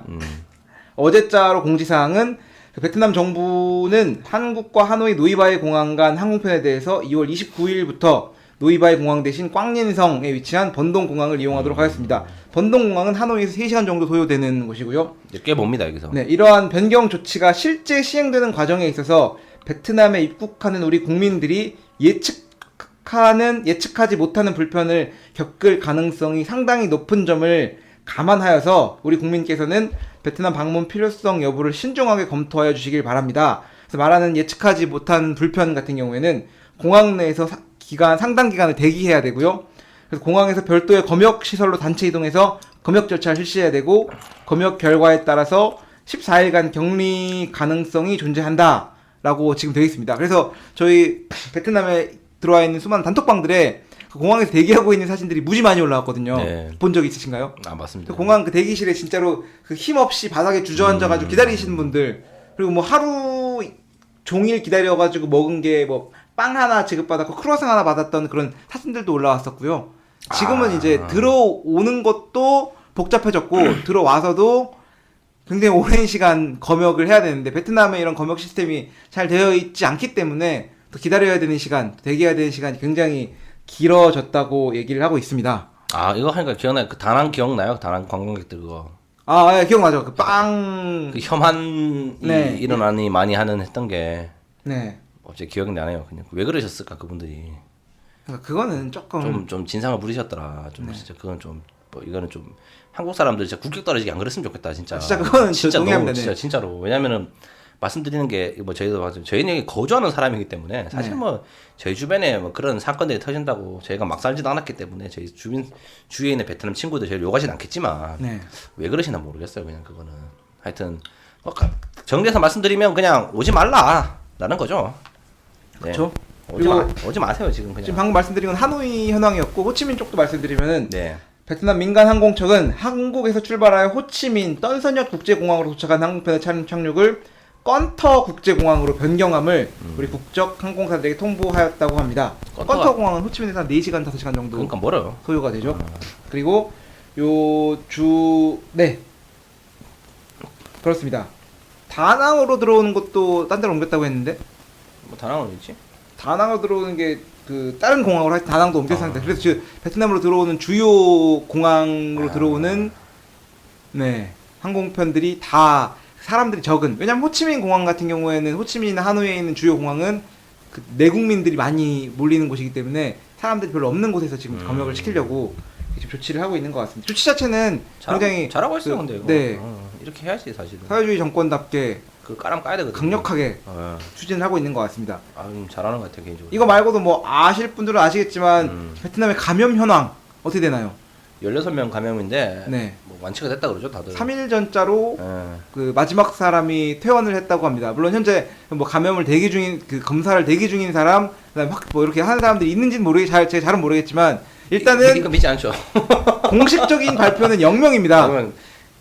어제자로 공지사항은 베트남 정부는 한국과 하노이 노이바이 공항 간 항공편에 대해서 2월 29일부터 노이바이 공항 대신 꽝옌성에 위치한 번동 공항을 이용하도록 하겠습니다. 번동 공항은 하노이에서 3시간 정도 소요되는 곳이고요. 꽤 봅니다 여기서. 네, 이러한 변경 조치가 실제 시행되는 과정에 있어서 베트남에 입국하는 우리 국민들이 예측하지 못하는 불편을 겪을 가능성이 상당히 높은 점을 감안하여서 우리 국민께서는 베트남 방문 필요성 여부를 신중하게 검토하여 주시길 바랍니다. 그래서 말하는 예측하지 못한 불편 같은 경우에는 공항 내에서 상당 기간을 대기해야 되고요. 그래서 공항에서 별도의 검역 시설로 단체 이동해서 검역 절차를 실시해야 되고 검역 결과에 따라서 14일간 격리 가능성이 존재한다라고 지금 되어 있습니다. 그래서 저희 베트남에 들어와 있는 수많은 단톡방들에 그 공항에서 대기하고 있는 사진들이 무지 많이 올라왔거든요. 네. 본 적 있으신가요? 아 맞습니다. 그 공항 그 대기실에 진짜로 그 힘없이 바닥에 주저앉아가지고 기다리시는 분들, 그리고 뭐 하루 종일 기다려가지고 먹은 게 뭐 빵 하나 지급받았고 크루아상 하나 받았던 그런 사진들도 올라왔었고요. 지금은 이제 들어오는 것도 복잡해졌고 들어와서도 굉장히 오랜 시간 검역을 해야 되는데 베트남에 이런 검역 시스템이 잘 되어 있지 않기 때문에 또 기다려야 되는 시간, 대기해야 되는 시간이 굉장히 길어졌다고 얘기를 하고 있습니다. 아 이거 하니까 기억나요. 그 다낭 기억나요? 다낭 관광객들 그거. 아, 예, 기억나죠. 그 빵. 그 혐한이 네. 일어나니 많이 하는 했던 게 네. 갑자기 기억이 나네요. 그냥 왜 그러셨을까 그분들이. 그러니까 그거는 조금 좀 진상을 부리셨더라. 좀 진짜 그건 좀 뭐 이거는 좀 한국 사람들 진짜 국격 떨어지게 안 그랬으면 좋겠다 진짜. 진짜 그거는 진짜 동의합니다. 너무 진짜 진짜로. 왜냐면은 말씀드리는 게 뭐 저희도 맞아요. 저희는 여기 거주하는 사람이기 때문에 사실 뭐 저희 주변에 뭐 그런 사건들이 터진다고 저희가 막 살지도 않았기 때문에 저희 주위에 있는 베트남 친구들 저희 욕하진 않겠지만 네. 왜 그러시나 모르겠어요. 그냥 그거는 하여튼 뭐 정리해서 말씀드리면 그냥 오지 말라라는 거죠. 네. 그렇죠. 오지 마세요 지금 그냥. 지금 방금 말씀드린 건 하노이 현황이었고 호치민 쪽도 말씀드리면은 네. 베트남 민간 항공청은 한국에서 출발하여 호치민 떤선역 국제공항으로 도착한 항공편의 착륙을 건터 국제공항으로 변경함을 우리 국적 항공사들에게 통보하였다고 합니다. 건터 공항은 호치민에서 한 4시간, 5시간 정도 그러니까 멀어요. 소요가 되죠. 그리고 네. 그렇습니다. 다낭으로 들어오는 것도 딴 데로 옮겼다고 했는데 뭐 다낭은 있지? 다낭으로 들어오는 게 그 다른 공항으로 하여튼 다낭도 옮겼었는데 그래서 지금 베트남으로 들어오는 주요 공항으로 들어오는 네 항공편들이 다 사람들이 적은, 왜냐면 호치민 공항 같은 경우에는 호치민이나 하노이에 있는 주요 공항은 그 내국민들이 많이 몰리는 곳이기 때문에 사람들이 별로 없는 곳에서 지금 검역을 시키려고 지금 조치를 하고 있는 것 같습니다. 조치 자체는 굉장히 잘하고 있어요. 근데 이거. 네. 이렇게 해야지 사실은. 사회주의 정권답게 그 까람 까야 되거든. 강력하게 추진을 하고 있는 것 같습니다. 잘하는 것 같아 개인적으로. 이거 말고도 뭐 아실 분들은 아시겠지만 베트남의 감염 현황 어떻게 되나요? 16명 감염인데 네. 뭐 완치가 됐다 그러죠 다들. 3일 전자로 예. 그 마지막 사람이 퇴원을 했다고 합니다. 물론 현재 뭐 감염을 대기 중인 그 검사를 대기 중인 사람, 그다음에 확 뭐 이렇게 하는 사람들이 있는지는 제가 잘은 모르겠지만 일단은 이건 믿지 않죠. 공식적인 발표는 0명입니다. 그러면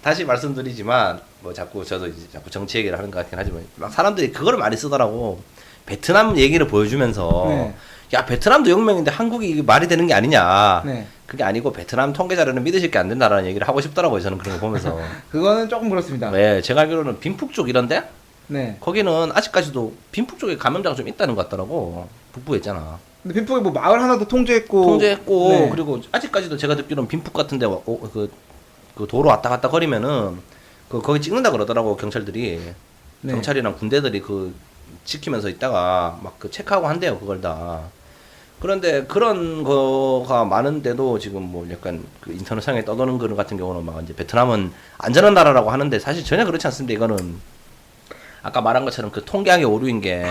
다시 말씀드리지만 뭐 자꾸 저도 이제 자꾸 정치 얘기를 하는 것 같긴 하지만 막 사람들이 그거를 많이 쓰더라고. 베트남 얘기를 보여주면서 네. 야 베트남도 0명인데 한국이 이게 말이 되는 게 아니냐. 네. 그게 아니고 베트남 통계 자료는 믿으실 게 안 된다라는 얘기를 하고 싶더라고요. 저는 그런 거 보면서. 그거는 조금 그렇습니다. 네, 제가 알기로는 빈푹 쪽 이런데 네. 거기는 아직까지도 빈푹 쪽에 감염자가 좀 있다는 것 같더라고. 북부에 있잖아. 근데 빈푹에 뭐 마을 하나도 통제했고 네. 그리고 아직까지도 제가 듣기로는 빈푹 같은데 그 도로 왔다 갔다 거리면은 거기 찍는다 그러더라고 경찰들이. 네. 경찰이랑 군대들이 그 지키면서 있다가 막 그 체크하고 한대요 그걸 다. 그런데 그런 거가 많은데도 지금 뭐 약간 그 인터넷상에 떠도는 거 같은 경우는 막 이제 베트남은 안전한 나라라고 하는데 사실 전혀 그렇지 않습니다. 이거는 아까 말한 것처럼 그 통계학의 오류인 게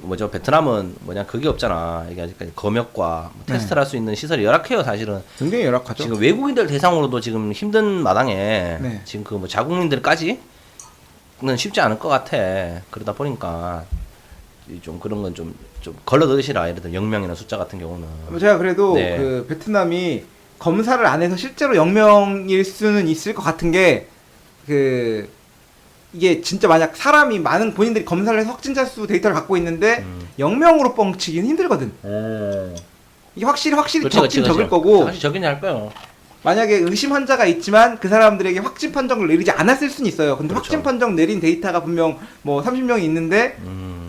뭐죠 베트남은 뭐냐 그게 없잖아. 이게 아직까지 검역과 뭐 테스트를 할 수 있는 시설이 열악해요 사실은. 굉장히 열악하죠. 지금 외국인들 대상으로도 지금 힘든 마당에 네. 지금 그 뭐 자국민들까지는 쉽지 않을 것 같아. 그러다 보니까 좀 그런 건 좀 걸러 넣으시라. 예를 들어 0명이나 숫자 같은 경우는. 제가 그래도 네. 그 베트남이 검사를 안 해서 실제로 0명일 수는 있을 것 같은 게 그 이게 진짜 만약 사람이 많은 본인들이 검사를 해서 확진자 수 데이터를 갖고 있는데 0명으로 뻥치기는 힘들거든. 이게 확실히 그렇지, 적긴 적을 거고. 사실 적긴 할 거예요. 만약에 의심 환자가 있지만 그 사람들에게 확진 판정을 내리지 않았을 수는 있어요. 근데 그렇죠. 확진 판정 내린 데이터가 분명 뭐 30명이 있는데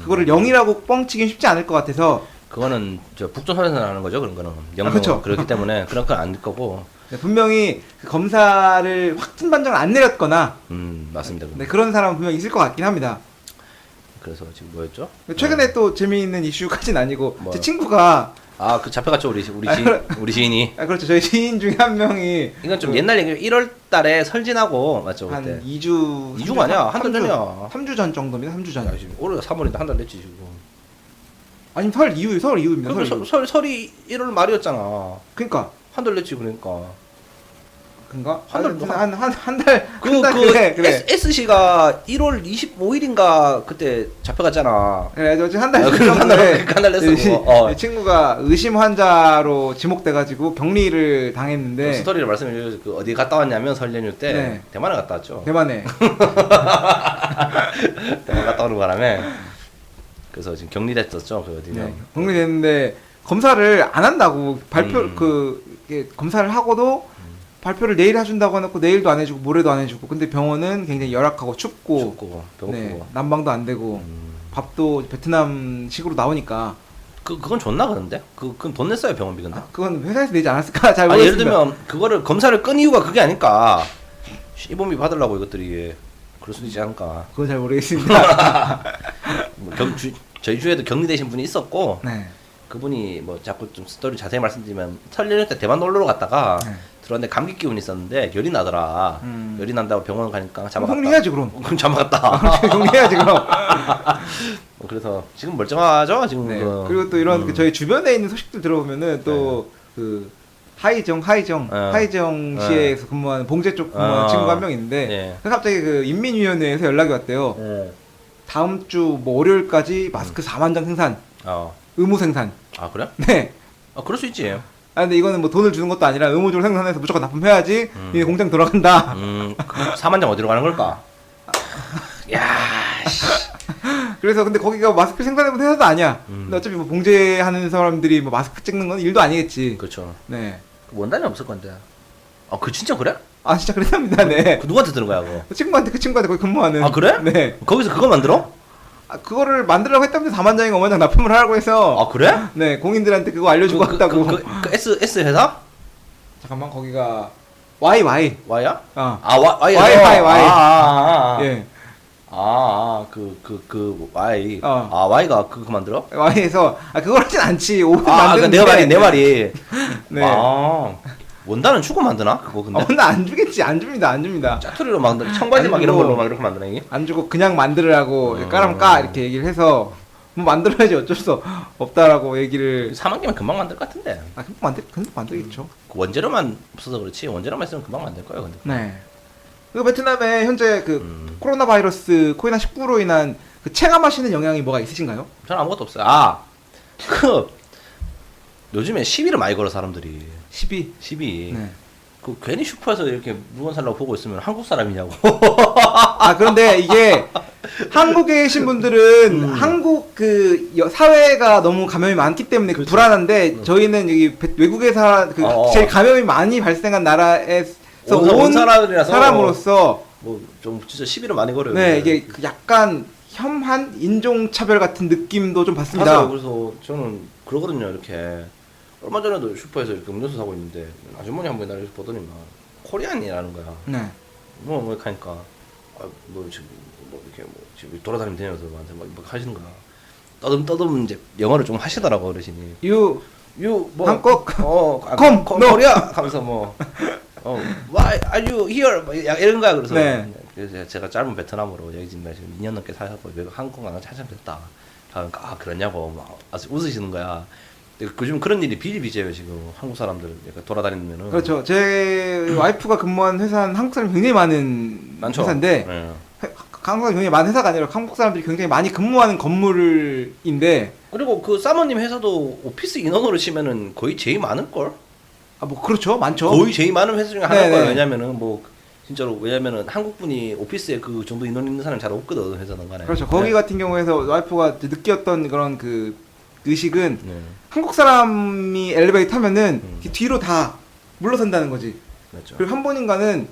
그거를 0이라고 뻥치긴 쉽지 않을 것 같아서 그거는 저 북조선에서 나는 거죠, 그런 거는. 영로 그렇죠. 그렇기 때문에 그런 건 아닐 거고. 네, 분명히 그 검사를 확진 판정을 안 내렸거나 맞습니다. 네, 그런 사람은 분명히 있을 것 같긴 합니다. 그래서 지금 뭐였죠? 최근에 또 재미있는 이슈까지는 아니고 뭐요? 제 친구가 그 잡혀갔죠, 우리 지인이. 그렇죠. 저희 지인 중에 한 명이 이건 좀 옛날 얘기. 1월 달에 설진하고 맞죠, 그때. 한 2주 2주가 아니야, 한 달 전이야. 3주 전 정도입니다. 3주 전. 야, 지금 올해가 3월인데 한 달 됐지 지금. 아니 설 이후입니다. 설 이후. 설이 1월 말이었잖아. 그러니까 한 달 됐지 그러니까. 그런가? 한 달- 한달 그래. SC가 1월 25일인가 그때 잡혀갔잖아. 그래, 저 지금 한달 그럼 한 달 됐어. 이 친구가 의심 환자로 지목돼가지고 격리를 당했는데 스토리를 말씀해 주세요. 그 어디 갔다 왔냐면 설 연휴 때 네. 대만에 갔다 왔죠. 대만에 대만 갔다 오는 바람에 그래서 지금 격리됐었죠. 그 어디냐. 네, 격리됐는데 검사를 안 한다고 발표 이게 검사를 하고도 발표를 내일 해준다고 해놓고 내일도 안 해주고 모레도 안 해주고 근데 병원은 굉장히 열악하고 춥고 배고프고. 네, 난방도 안 되고 밥도 베트남식으로 나오니까 그건 좋나 그런데? 그건 돈 냈어요 병원비 근데. 그건 회사에서 내지 않았을까 잘 아니, 모르겠습니다. 예를 들면 그거를 검사를 끈 이유가 그게 아닐까. 시범비 받으려고 이것들이 그럴 수도 있지 않을까. 그건 잘 모르겠습니다. 뭐 저희 주에도 격리되신 분이 있었고 네. 그분이 뭐 자꾸 좀 스토리 자세히 말씀드리면 설 연휴 때 대만 놀러 갔다가 네. 들어왔는데 감기 기운이 있었는데 열이 나더라. 열이 난다고 병원 가니까 잡아갔다. 격리해야지 그럼. 그럼 잡아갔다. 격리해야지 그럼. 그래서 지금 멀쩡하죠 지금. 네. 그리고 또 이런 그 저희 주변에 있는 소식들 들어보면은 또 네. 그 하이정 시에서 근무하는 봉제 쪽 근무하는 친구가 한 명 있는데 네. 갑자기 그 인민위원회에서 연락이 왔대요. 다음 주 뭐 월요일까지 마스크 4만 장 생산, 의무 생산. 아 그래? 네. 그럴 수 있지. 근데 이거는 뭐 돈을 주는 것도 아니라 의무적으로 생산해서 무조건 납품해야지 이 공장 돌아간다. 4만 장 어디로 가는 걸까? 야, 씨. 그래서 근데 거기가 마스크 생산해본 회사도 아니야. 근데 어차피 뭐 봉제하는 사람들이 뭐 마스크 찍는 건 일도 아니겠지. 그렇죠. 네. 원단이 없을 건데. 그 진짜 그래? 아 진짜 그랬답니다. 네. 그 누구한테 들은 거야 그거? 그 친구한테 거기 근무하는. 아 그래? 네. 거기서 그거 만들어? 그거를 만들라고 했다면서 4만 장인가 5만 장 납품을 하라고 해서. 아 그래? 네, 공인들한테 그거 알려주고 왔다고. 그 S 회사? 잠깐만 거기가 YY. Y야? Y. 예. 그 Y. 어. Y가 그거 만들어? Y에서 그걸 하진 않지. 옷을 그러니까 만드는데. 내 말이. 네. 원단은 주고 만드나? 그거 근데? 근데 안 주겠지. 안 줍니다. 짜투리로 만들 청바지 막 이런 걸로 막 이렇게 만드나 이게? 안 주고 그냥 만들으라고 까라면 까 이렇게 얘기를 해서 뭐 만들어야지 어쩔 수 없다라고 얘기를. 4만 개면 금방 만들 것 같은데. 금방 만들겠죠. 그 원재료만 없어서 그렇지 원재료만 있으면 금방 만들 거예요 근데. 네. 그리고 베트남에 현재 그 코로나 바이러스 코로나19로 인한 그 체감하시는 영향이 뭐가 있으신가요? 저는 아무것도 없어요. 요즘에 시비를 많이 걸어 사람들이. 12. 네. 그 괜히 슈퍼에서 이렇게 물건 살라고 보고 있으면 한국 사람이냐고. 그런데 이게 한국에 계신 분들은 한국 그 사회가 너무 감염이 많기 때문에 그렇죠. 불안한데 저희는 여기 외국에 제일 감염이 많이 발생한 나라에서 온 사람으로서 뭐 좀 진짜 시비를 많이 걸어요. 네, 이게 약간 혐한 인종차별 같은 느낌도 좀 받습니다. 맞아요. 그래서 저는 그러거든요. 이렇게 얼마 전에도 슈퍼에서 이렇게 음료수 사고 있는데 아주머니 한 분이 나를 보더니만 코리안이라는 거야. 네. 뭐 하니까 뭐 지금 뭐 이렇게 뭐 지금 돌아다니면서 나한테 막 하시는 거야. 떠듬 이제 영어를 좀 하시더라고 어르신이. 뭐 한국 컴 코리아 하면서 뭐 why are you here 뭐 이런 거야. 그래서 네. 그래서 제가 짧은 베트남어로 여기 지금 2년 넘게 살고 외국 한국 안 한지 한참 됐다. 그러니까 그러냐고 막 아주 웃으시는 거야. 요즘 그런 일이 비일비재해요 지금 한국 사람들 돌아다니면은. 그렇죠. 제 와이프가 근무한 회사는 한국 사람이 굉장히 많은 많죠? 회사인데 네. 한국 사람이 굉장히 많은 회사가 아니라 한국 사람들이 굉장히 많이 근무하는 건물인데. 그리고 그 사모님 회사도 오피스 인원으로 치면은 거의 제일 많을 걸. 뭐 그렇죠, 많죠. 거의 제일 많은 회사 중에 하나일 네네. 거예요. 왜냐면은 뭐 진짜로 왜냐면은 한국 분이 오피스에 그 정도 인원 있는 사람이 잘 없거든 회사는 간에. 그렇죠. 거기 네. 같은 경우에서 와이프가 느꼈던 그런 그 의식은 네. 한국 사람이 엘리베이터 타면은 뒤로 다 물러선다는 거지. 맞죠. 그리고 한 번인가는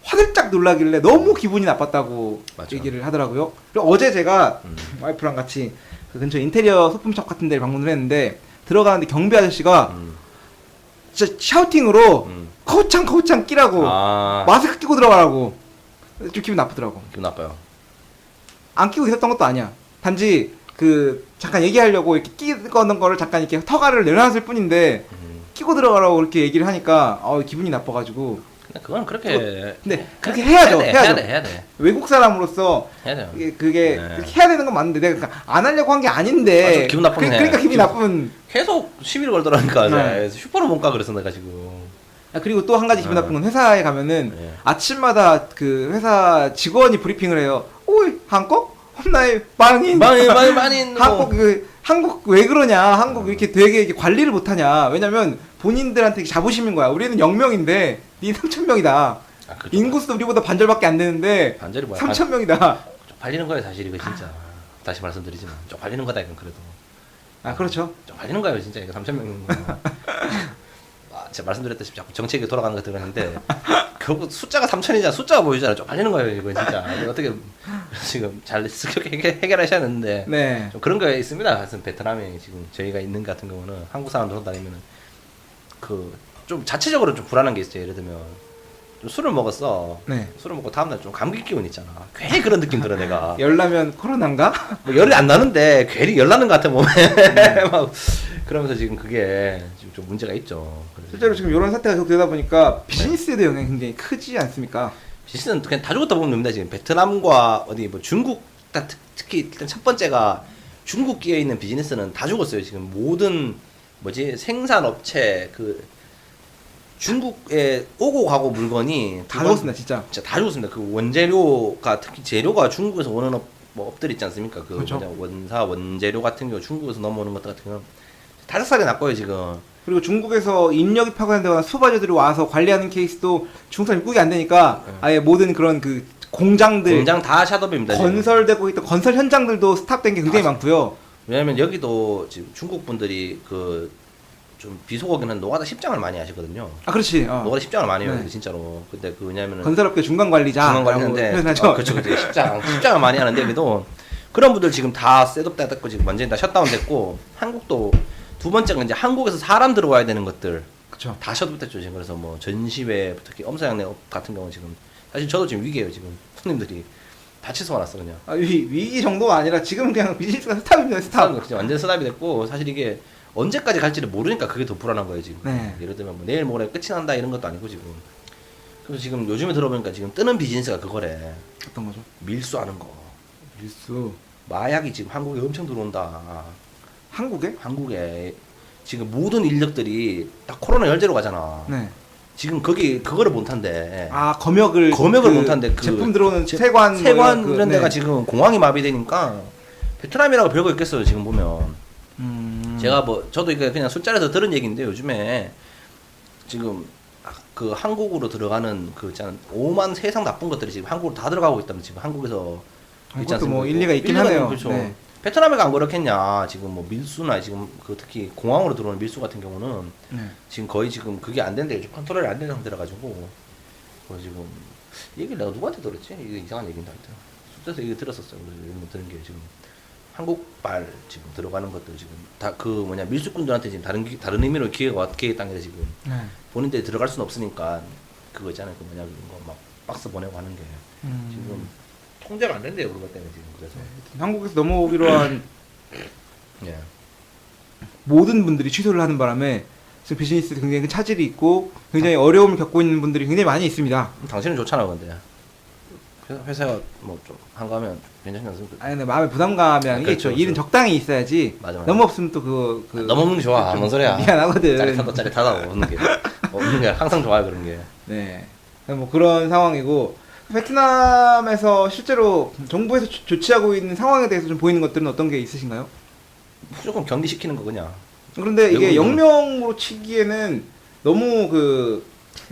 화들짝 놀라길래 너무 기분이 나빴다고 맞죠. 얘기를 하더라고요. 그리고 어제 제가 와이프랑 같이 그 근처 인테리어 소품샵 같은 데를 방문을 했는데 들어가는데 경비 아저씨가 진짜 샤우팅으로 거창 끼라고 아, 마스크 끼고 들어가라고. 좀 기분 나쁘더라고. 기분 나빠요. 안 끼고 있었던 것도 아니야. 단지 그 잠깐 얘기하려고 이렇게 끼거는 거를 잠깐 이렇게 터가를 내려놨을 뿐인데 끼고 들어가라고 그렇게 얘기를 하니까 기분이 나빠가지고. 근데 그건 그렇게 근데 그렇게 해야죠. 해야 돼. 외국 사람으로서 해야 돼요. 그게 네. 그렇게 해야 되는 건 맞는데 내가 그러니까 안 하려고 한 게 아닌데. 맞아, 기분 나쁘네. 그러니까 기분이 나쁜. 계속 시비를 걸더라니까. 네. 슈퍼를 못 가 그래서 내가 지금. 그리고 또 한 가지 기분 나쁜 건 회사에 가면은 네. 아침마다 그 회사 직원이 브리핑을 해요. 오이 한국? 홈나의 망인. 많이 한국 왜 그러냐? 한국 이렇게 되게 이렇게 관리를 못하냐? 왜냐면 본인들한테 자부심인 거야. 우리는 0명인데 니 3,000명이다. 아, 그렇죠. 인구수 우리보다 반절밖에 안 되는데 반절이 뭐야? 3,000명이다. 쪽팔리는 거예요 사실 이거 진짜. 다시 말씀드리지만 쪽팔리는 거다 이건 그래도. 아 그렇죠. 쪽팔리는 거예요 진짜 이거 3,000명. 제가 말씀드렸다시피 자꾸 정책이 돌아가는 것 들었는데 결국 숫자가 3,000이잖아. 숫자가 보이잖아. 쪽팔리는 거예요 이거 진짜. 이거 어떻게 지금 잘 습격해 해결하셔야 되는데 네. 좀 그런 거 있습니다. 하여튼 베트남에 지금 저희가 있는 것 같은 경우는 한국 사람들 다니면은 그 좀 자체적으로 좀 불안한 게 있어요. 예를 들면 좀 술을 먹었어. 네. 술을 먹고 다음날 좀 감기 기운 있잖아. 괜히 그런 느낌 들어 내가. 열나면 코로나인가? 뭐 열이 안 나는데 괜히 열 나는 것 같아 몸에. 막 그러면서 지금 그게 지금 좀 문제가 있죠. 그래서 실제로 지금 이런 사태가 계속 되다 보니까 비즈니스에 대한 영향이 굉장히 크지 않습니까? 비즈니스는 그냥 다 죽었다 보면 됩니다. 지금 베트남과 어디 뭐 중국 특히 일단 첫 번째가 중국 끼어 있는 비즈니스는 다 죽었어요. 지금 모든 뭐지 생산업체 그 중국에 오고 가고 물건이 다 죽었습니다 진짜. 진짜 다 죽었습니다. 그 원재료가 특히 재료가 중국에서 오는 뭐 업들 있지 않습니까? 그 그렇죠. 뭐냐, 원사 원재료 같은 경우 중국에서 넘어오는 것들 같은 경우 다 작살이 났고요 지금. 그리고 중국에서 인력이 파견되거나 수바자들이 와서 관리하는 케이스도 중국 사람 입국이 안 되니까 아예 모든 그런 그 공장들 공장 다 샷업입니다. 지금. 건설되고 있던 건설 현장들도 스탑된 게 굉장히 많고요. 왜냐면 여기도 지금 중국 분들이 그 좀 비속어기는 노가다 십장을 많이 하시거든요. 아 그렇지. 노가다 십장을 많이 해요 네. 진짜로. 근데 그 왜냐면은 건설업계 중간 관리자. 중간 관리인데 표현하죠. 그렇죠 십장을 많이 하는데 그래도 그런 분들 지금 다 셋업 다 됐고 지금 완전히 다 셧다운 됐고 한국도 두 번째가 이제 한국에서 사람 들어와야 되는 것들 그렇죠. 다 셧업 됐죠 지금. 그래서 뭐 전시회 특히 엄사양내 업 같은 경우 지금 사실 저도 지금 위기예요 지금. 손님들이 다 취소가 났어 그냥. 위기 정도가 아니라 지금 그냥 비즈니스가 스탑입니다. 스탑. 그냥 완전 스탑이 됐고 사실 이게 언제까지 갈지를 모르니까 그게 더 불안한 거예요 지금. 네. 예를 들면 뭐 내일 모레 끝이 난다 이런 것도 아니고 지금. 그래서 지금 요즘에 들어보니까 지금 뜨는 비즈니스가 그거래. 어떤 거죠? 밀수하는 거. 밀수. 마약이 지금 한국에 엄청 들어온다. 한국에? 한국에 지금 모든 인력들이 다 코로나 열제로 가잖아. 네. 지금 거기 그거를 못 한대. 아 검역을 못 한대. 그 제품 들어오는 세관 이런 데가 지금 공항이 마비되니까 베트남이라고 별거 있겠어요 지금 보면. 제가 뭐 저도 이게 그냥 술자리에서 들은 얘기인데 요즘에 지금 그 한국으로 들어가는 그 있잖아 5만 세상 나쁜 것들이 지금 한국으로 다 들어가고 있다면 지금 한국에서 있지 그것도 뭐 않습니까? 일리가 있긴 일리가 하네요. 그렇죠. 네. 베트남에가 안 그렇겠냐. 지금 뭐 밀수나 지금 그 특히 공항으로 들어오는 밀수 같은 경우는 네. 지금 거의 지금 그게 안 되는데 요즘 컨트롤이 안 되는 상태라 가지고 지금 얘기를 내가 누구한테 들었지? 이게 이상한 얘기인데 하여튼 숫자에서 얘기 들었었어요. 그래서 이런 거 들은 게 지금 한국발 지금 들어가는 것들 지금 다 그 뭐냐 밀수꾼들한테 지금 다른 의미로 기회가 있다는 게 지금 네. 본인들이 들어갈 수는 없으니까 그거 있잖아요. 그 뭐냐 그거 막 박스 보내고 하는 게 지금 통제가 안 된대요. 그거 때문에 지금 그래서 한국에서 넘어오기로 한 예. 모든 분들이 취소를 하는 바람에 지금 비즈니스에 굉장히 큰 차질이 있고 굉장히 어려움을 겪고 있는 분들이 굉장히 많이 있습니다. 당신은 좋잖아 근데 회사가 뭐 좀 한가하면 괜찮지 않습니까? 아니 근데 마음에 부담감이라는 게 그렇죠, 있죠. 일은 적당히 있어야지. 맞아. 너무 없으면 또 그 너무 없는 게 좋아. 뭔 소리야. 미안하거든. 짜릿하다고 없는 게. 없는 게 항상 좋아요 그런 게. 네. 뭐 그런 상황이고 베트남에서 실제로 정부에서 조치하고 있는 상황에 대해서 좀 보이는 것들은 어떤 게 있으신가요? 무조건 격리시키는 거 그냥. 그런데 이게 외국인은- 영명으로 치기에는 너무 그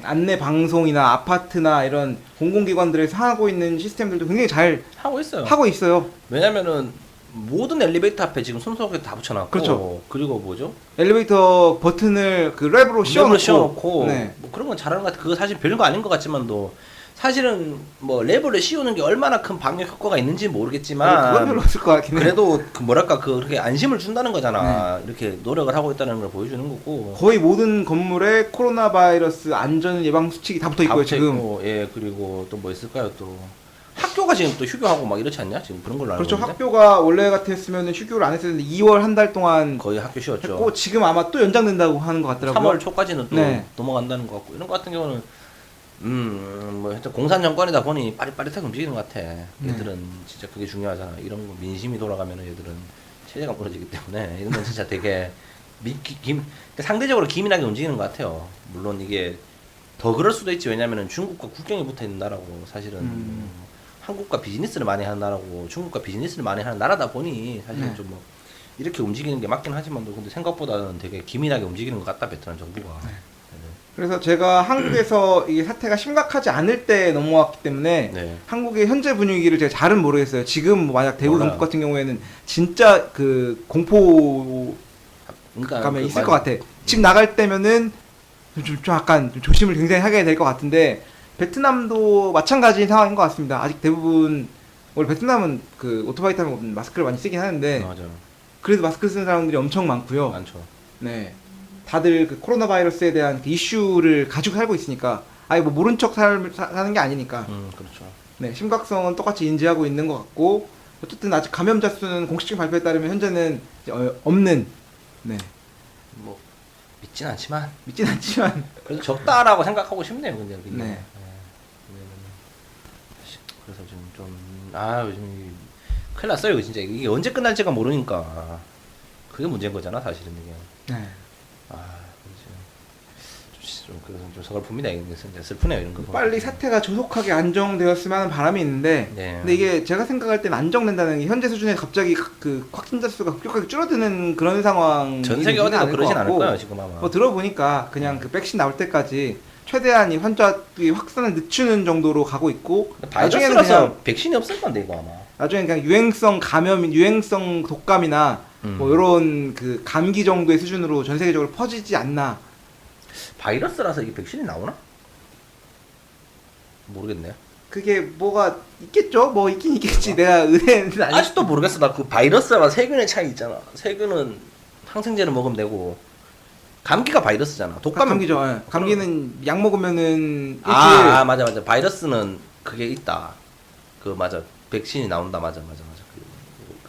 안내 방송이나 아파트나 이런 공공기관들에서 하고 있는 시스템들도 굉장히 잘 하고 있어요. 하고 있어요. 왜냐면은 모든 엘리베이터 앞에 지금 손소독기 다 붙여놨고, 그렇죠. 그리고 뭐죠? 엘리베이터 버튼을 그 랩으로 씌워놓고, 네. 뭐 그런 건 잘하는 것 같아. 그거 사실 별거 아닌 것 같지만도 사실은 뭐 랩을 씌우는 게 얼마나 큰 방역 효과가 있는지 모르겠지만 그건 별로 없을 것 같긴 해. 그래도 그 뭐랄까 그렇게 안심을 준다는 거잖아. 이렇게 노력을 하고 있다는 걸 보여주는 거고. 거의 모든 건물에 코로나 바이러스 안전 예방 수칙이 다 붙어 있고요 다 지금. 있고, 예, 그리고 또 뭐 있을까요? 또 학교가 지금 또 휴교하고 막 이렇지 않냐? 지금 그런 걸로 알고 그렇죠. 있는데. 학교가 원래 같았으면 휴교를 안 했었는데 2월 한 달 동안 거의 학교 쉬었죠. 했고 지금 아마 또 연장된다고 하는 것 같더라고요. 3월 초까지는 또 네. 넘어간다는 것 같고 이런 것 같은 경우는 뭐 하여튼 공산 정권이다 보니 빠릿빠릿하게 움직이는 것 같아. 얘들은 진짜 그게 중요하잖아. 이런 거 민심이 돌아가면 얘들은 체제가 무너지기 때문에 이런 건 진짜 되게 상대적으로 기민하게 움직이는 것 같아요. 물론 이게 더 그럴 수도 있지. 왜냐면은 중국과 국경이 붙어 있는 나라고 사실은 한국과 비즈니스를 많이 하는 나라고 중국과 비즈니스를 많이 하는 나라다 보니 사실은 네. 좀 뭐 이렇게 움직이는 게 맞긴 하지만도 근데 생각보다는 되게 기민하게 움직이는 것 같다 베트남 정부가. 그래서 제가 한국에서 이게 사태가 심각하지 않을 때 넘어왔기 때문에 네. 한국의 현재 분위기를 제가 잘은 모르겠어요. 지금 뭐 만약 대구 몰라요. 경북 같은 경우에는 진짜 그 공포감이 그러니까 그 있을 것 같아. 집 나갈 때면은 좀 약간 좀 조심을 굉장히 하게 될 것 같은데 베트남도 마찬가지인 상황인 것 같습니다. 아직 대부분 원래 베트남은 그 오토바이 타면 마스크를 많이 쓰긴 하는데 맞아. 그래도 마스크 쓰는 사람들이 엄청 많고요. 많죠. 네. 다들 그 코로나 바이러스에 대한 그 이슈를 가지고 살고 있으니까 아예 뭐 모른 척 사는 게 아니니까 그렇죠. 네 심각성은 똑같이 인지하고 있는 것 같고 어쨌든 아직 감염자 수는 공식적인 발표에 따르면 현재는 이제 없는 네 뭐 믿진 않지만 믿진 않지만 그래도 적다라고 생각하고 싶네요. 근데 그냥. 네. 그래서 요즘 큰일 났어요. 이거 진짜 이게 언제 끝날지가 모르니까 그게 문제인 거잖아 사실은 이게. 네. 그래서 좀 서글픕니다. 이게 진짜 슬프네요 이런 거. 빨리 사태가 조속하게 안정되었으면 하는 바람이 있는데 네. 근데 이게 제가 생각할 때는 안정된다는 게 현재 수준에 갑자기 그 확진자 수가 급격하게 줄어드는 그런 상황이 전 세계 어디도 그러진 않을 거예요 지금 아마. 뭐 들어보니까 그냥 그 백신 나올 때까지 최대한 이 환자의 확산을 늦추는 정도로 가고 있고 나중에는 바이러스라서 그냥 백신이 없을 건데 이거 아마. 나중에 그냥 유행성 감염, 유행성 독감이나 뭐 이런 그 감기 정도의 수준으로 전 세계적으로 퍼지지 않나. 바이러스라서 이게 백신이 나오나? 모르겠네요. 그게 뭐가 있겠죠? 뭐 있긴 있겠지. 내가 의대는 아니. 아직도 모르겠어. 나 그 바이러스랑 세균의 차이 있잖아. 세균은 항생제를 먹으면 되고 감기가 바이러스잖아. 독감은 감기죠. 예. 감기는 약 먹으면은 일주일. 맞아. 바이러스는 그게 있다. 그 맞아. 백신이 나온다. 맞아.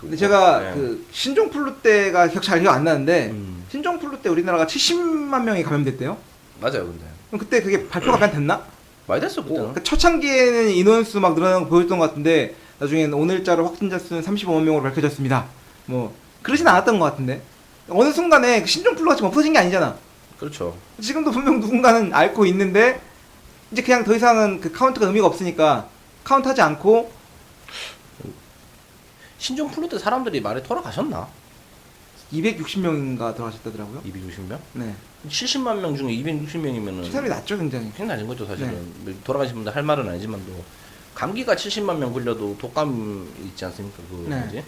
근데 제가 네. 그 신종플루 때가 잘 기억 안 나는데 음. 신종플루 때 우리나라가 70만 명이 감염됐대요. 맞아요, 근데 그럼 그때 그게 발표가 그냥 됐나? 많이 됐어 그때는. 그러니까 초창기에는 인원수 막 늘어나는 거 보였던 것 같은데 나중에는 오늘자로 확진자 수는 35만 명으로 밝혀졌습니다. 뭐 그러진 않았던 것 같은데 어느 순간에 그 신종플루가 지금 없어진 게 아니잖아. 그렇죠. 지금도 분명 누군가는 앓고 있는데 이제 그냥 더 이상은 그 카운트가 의미가 없으니까 카운트하지 않고 신종 플루 때 사람들이 많이 돌아가셨나? 260명인가 들어가셨다더라고요. 260명? 네. 70만 명 중에 260명이면은 시설이 낮죠, 굉장히. 굉장히 낮은 거죠, 사실은. 돌아가신 분들 할 말은 아니지만도 감기가 70만 명 걸려도 독감 있지 않습니까? 그 네. 뭐지?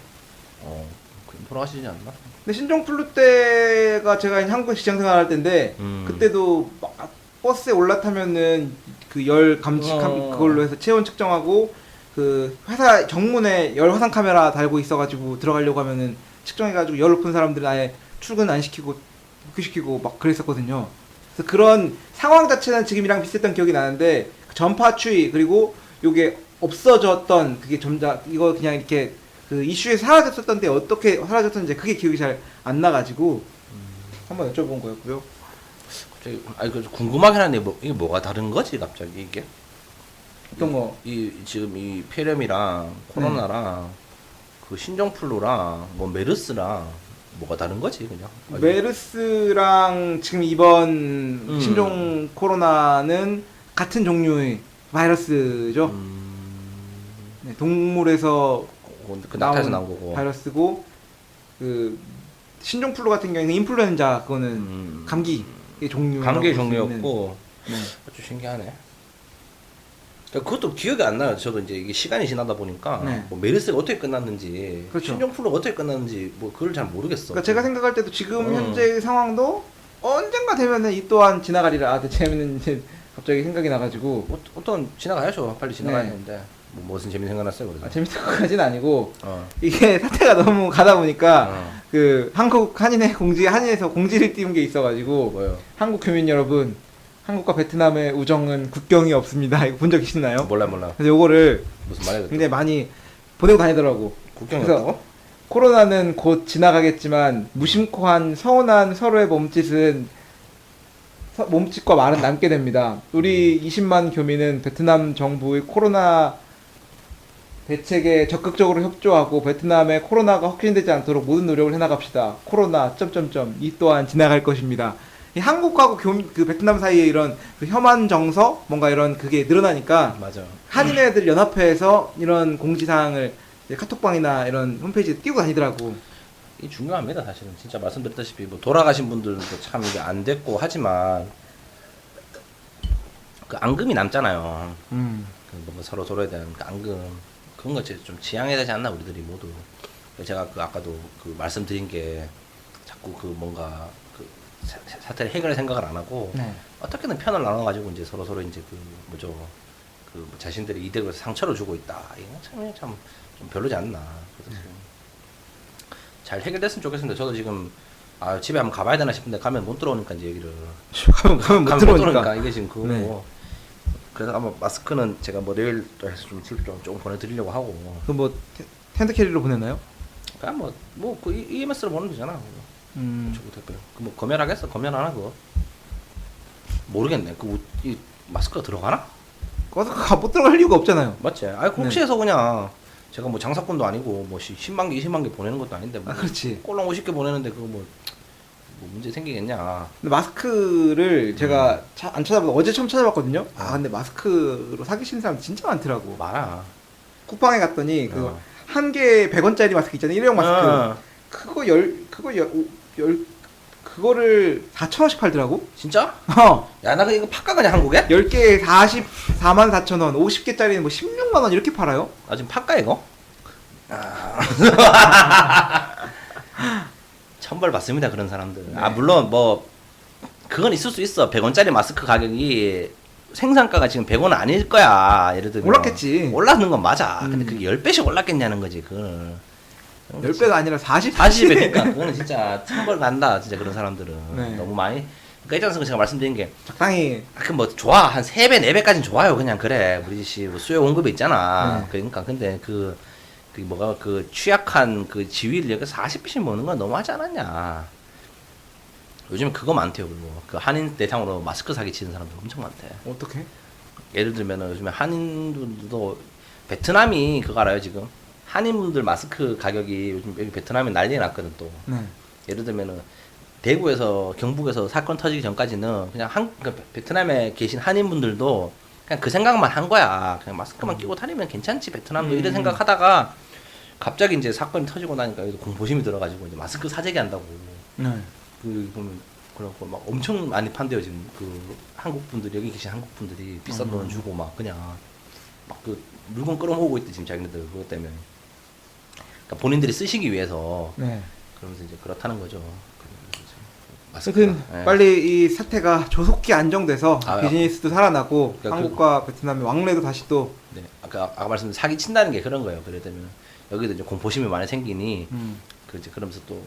돌아가시지 않나? 근데 신종플루 때가 제가 한국에 직장 생활할 때인데 그때도 막 버스에 올라타면은 그 열 감지 그걸로 해서 체온 측정하고 그 회사 정문에 열 화상 카메라 달고 있어가지고 들어가려고 하면은 측정해가지고 열 높은 사람들은 아예 출근 안 시키고 복귀시키고 막 그랬었거든요. 그래서 그런 상황 자체는 지금이랑 비슷했던 기억이 나는데 그 전파 추이 그리고 요게 없어졌던 그게 점자 이거 그냥 이렇게 그 이슈에서 사라졌었던 때 어떻게 사라졌던지 그게 기억이 잘 안 나가지고 한번 여쭤본 거였고요. 갑자기 그 궁금하긴 한데 이게 뭐가 다른 거지 갑자기 이게? 어떤 거? 이 지금 이 폐렴이랑 코로나랑 그 신종플루랑 뭐 메르스랑 뭐가 다른 거지 그냥? 메르스랑 지금 이번 신종 코로나는 같은 종류의 바이러스죠. 네, 동물에서 그 낙타에서 나온 거고. 바이러스고 그 신종플루 같은 경우에는 인플루엔자 그거는 감기의 종류. 감기의 종류였고 네. 아주 신기하네. 그것도 기억이 안 나요. 저도 이제 이게 시간이 지나다 보니까 네. 뭐 메르스가 어떻게 끝났는지, 그렇죠. 신종플루가 어떻게 끝났는지 뭐 그걸 잘 모르겠어. 그러니까 제가 생각할 때도 지금 현재의 상황도 언젠가 되면은 이 또한 지나가리라. 아, 재밌는 이제 갑자기 생각이 나가지고. 어떤 지나가야죠. 빨리 지나가야 네. 되는데 뭐 무슨 재밌는 생각났어요. 그래서. 아, 재밌을 것까지는 아니고 어. 이게 사태가 너무 가다 보니까 어. 그 한국 한인에서 공지를 띄운 게 있어가지고 뭐요? 한국 교민 여러분, 한국과 베트남의 우정은 국경이 없습니다. 이거 본 적 있나요? 몰라. 그래서 요거를 무슨 말이야? 굉장히 많이 보내고 다니더라고. 국경이 그래서 없다고? 코로나는 곧 지나가겠지만 무심코한 서운한 서로의 몸짓과 말은 남게 됩니다. 우리 20만 교민은 베트남 정부의 코로나 대책에 적극적으로 협조하고 베트남의 코로나가 확진되지 않도록 모든 노력을 해나갑시다. 코로나 이 또한 지나갈 것입니다. 이 한국하고 그 베트남 사이에 이런 그 혐한 정서 뭔가 이런 그게 늘어나니까 맞아. 한인애들 연합회에서 이런 공지사항을 이제 카톡방이나 이런 홈페이지에 띄우고 다니더라고. 이 중요합니다. 사실은 진짜 말씀드렸다시피 뭐 돌아가신 분들도 참 이게 안 됐고 하지만 그 앙금이 남잖아요. 그 뭔가 서로에 대한 그 앙금 그런 거 좀 지양해야 되지 않나 우리들이 모두. 제가 그 아까도 그 말씀드린 게 자꾸 그 뭔가 그 사태를 해결할 생각을 안 하고 네. 어떻게든 편을 나눠가지고 이제 서로 이제 그 뭐죠 그 자신들의 이득을 상처를 주고 있다. 이거 참 좀 별로지 않나. 그래서 잘 해결됐으면 좋겠습니다. 저도 지금 아 집에 한번 가봐야 되나 싶은데 가면 못 들어오니까 이제 여기를 가면 못 들어오니까. 이게 지금 그거고. 네. 그래서 아마 마스크는 제가 뭐 내일 해서 좀 보내드리려고 하고. 그 뭐 텐트 캐리로 보내나요? 그냥 뭐그 EMS로 보내면 되잖아. 저거 택배. 그뭐 검열하겠어? 검열 안 하고. 모르겠네. 이 마스크가 들어가나? 못 들어갈 이유가 없잖아요. 맞지? 아니 혹시 해서 그냥 제가 뭐 장사꾼도 아니고 뭐 10만 개, 20만 개 보내는 것도 아닌데 뭐 그렇지. 꼴랑 50개 보내는데 그거 뭐 문제 생기겠냐? 근데 마스크를 제가 안 찾아보고 어제 처음 찾아봤거든요. 아 근데 마스크로 사기치는 사람 진짜 많더라고. 많아. 쿠팡에 갔더니 그거 한 개에 100원짜리 마스크 있잖아요. 일회용 마스크. 그거를 4,000원씩 팔더라고. 진짜? 야, 나 이거 팔까 그냥 한국에? 10개에 44만 4천원, 50개짜리는 뭐 16만원 이렇게 팔아요? 나 지금 팔까 이거? 천벌 받습니다 그런 사람들. 네. 아 물론 뭐 그건 있을 수 있어. 100원짜리 마스크 가격이 생산가가 지금 100원 아닐 거야. 예를 들면 올랐겠지. 올랐는 건 맞아. 근데 그게 10배씩 올랐겠냐는 거지. 그거는 10배가 아니라 40배. 40배니까 그거는 진짜 천벌 간다. 진짜 그런 사람들은 네. 너무 많이. 그러니까 이전에 제가 말씀드린 게 적당히. 그 뭐 좋아 한 3배 4배까지는 좋아요. 그냥 그래 우리 집이 뭐 수요 공급이 있잖아. 네. 그러니까 근데 그 뭐가 그 취약한 그 지위를 여기 40배씩 먹는 건 너무하지 않았냐. 요즘 그거 많대요. 그리고 그 한인 대상으로 마스크 사기 치는 사람들 엄청 많대. 어떻게? 예를 들면은 요즘에 한인분들도 베트남이 그거 알아요 지금? 한인분들 마스크 가격이 요즘 여기 베트남이 난리 났거든 또. 네. 예를 들면은 대구에서 경북에서 사건 터지기 전까지는 그냥 베트남에 계신 한인분들도 그냥 그 생각만 한 거야. 그냥 마스크만 끼고 다니면 괜찮지 베트남도 이런 생각하다가 갑자기 이제 사건이 터지고 나니까 여기도 공포심이 들어가지고 이제 마스크 사재기 한다고. 네. 그 보면 그래갖고 막 엄청 많이 판대요 지금 그 한국 분들 여기 계신 한국 분들이 비싼 돈을 주고 막 그냥 막 그 물건 끌어모으고 있대 지금 자기네들 그것 때문에. 그러니까 본인들이 쓰시기 위해서. 네. 그러면서 이제 그렇다는 거죠. 하여튼 네. 빨리 이 사태가 조속히 안정돼서 아, 비즈니스도 살아나고 그러니까 한국과 베트남의 왕래도 다시 또 네, 아까 말씀드린 사기 친다는 게 그런 거예요. 그래 되면 여기도 이제 공포심이 많이 생기니 그렇지 그러면서 또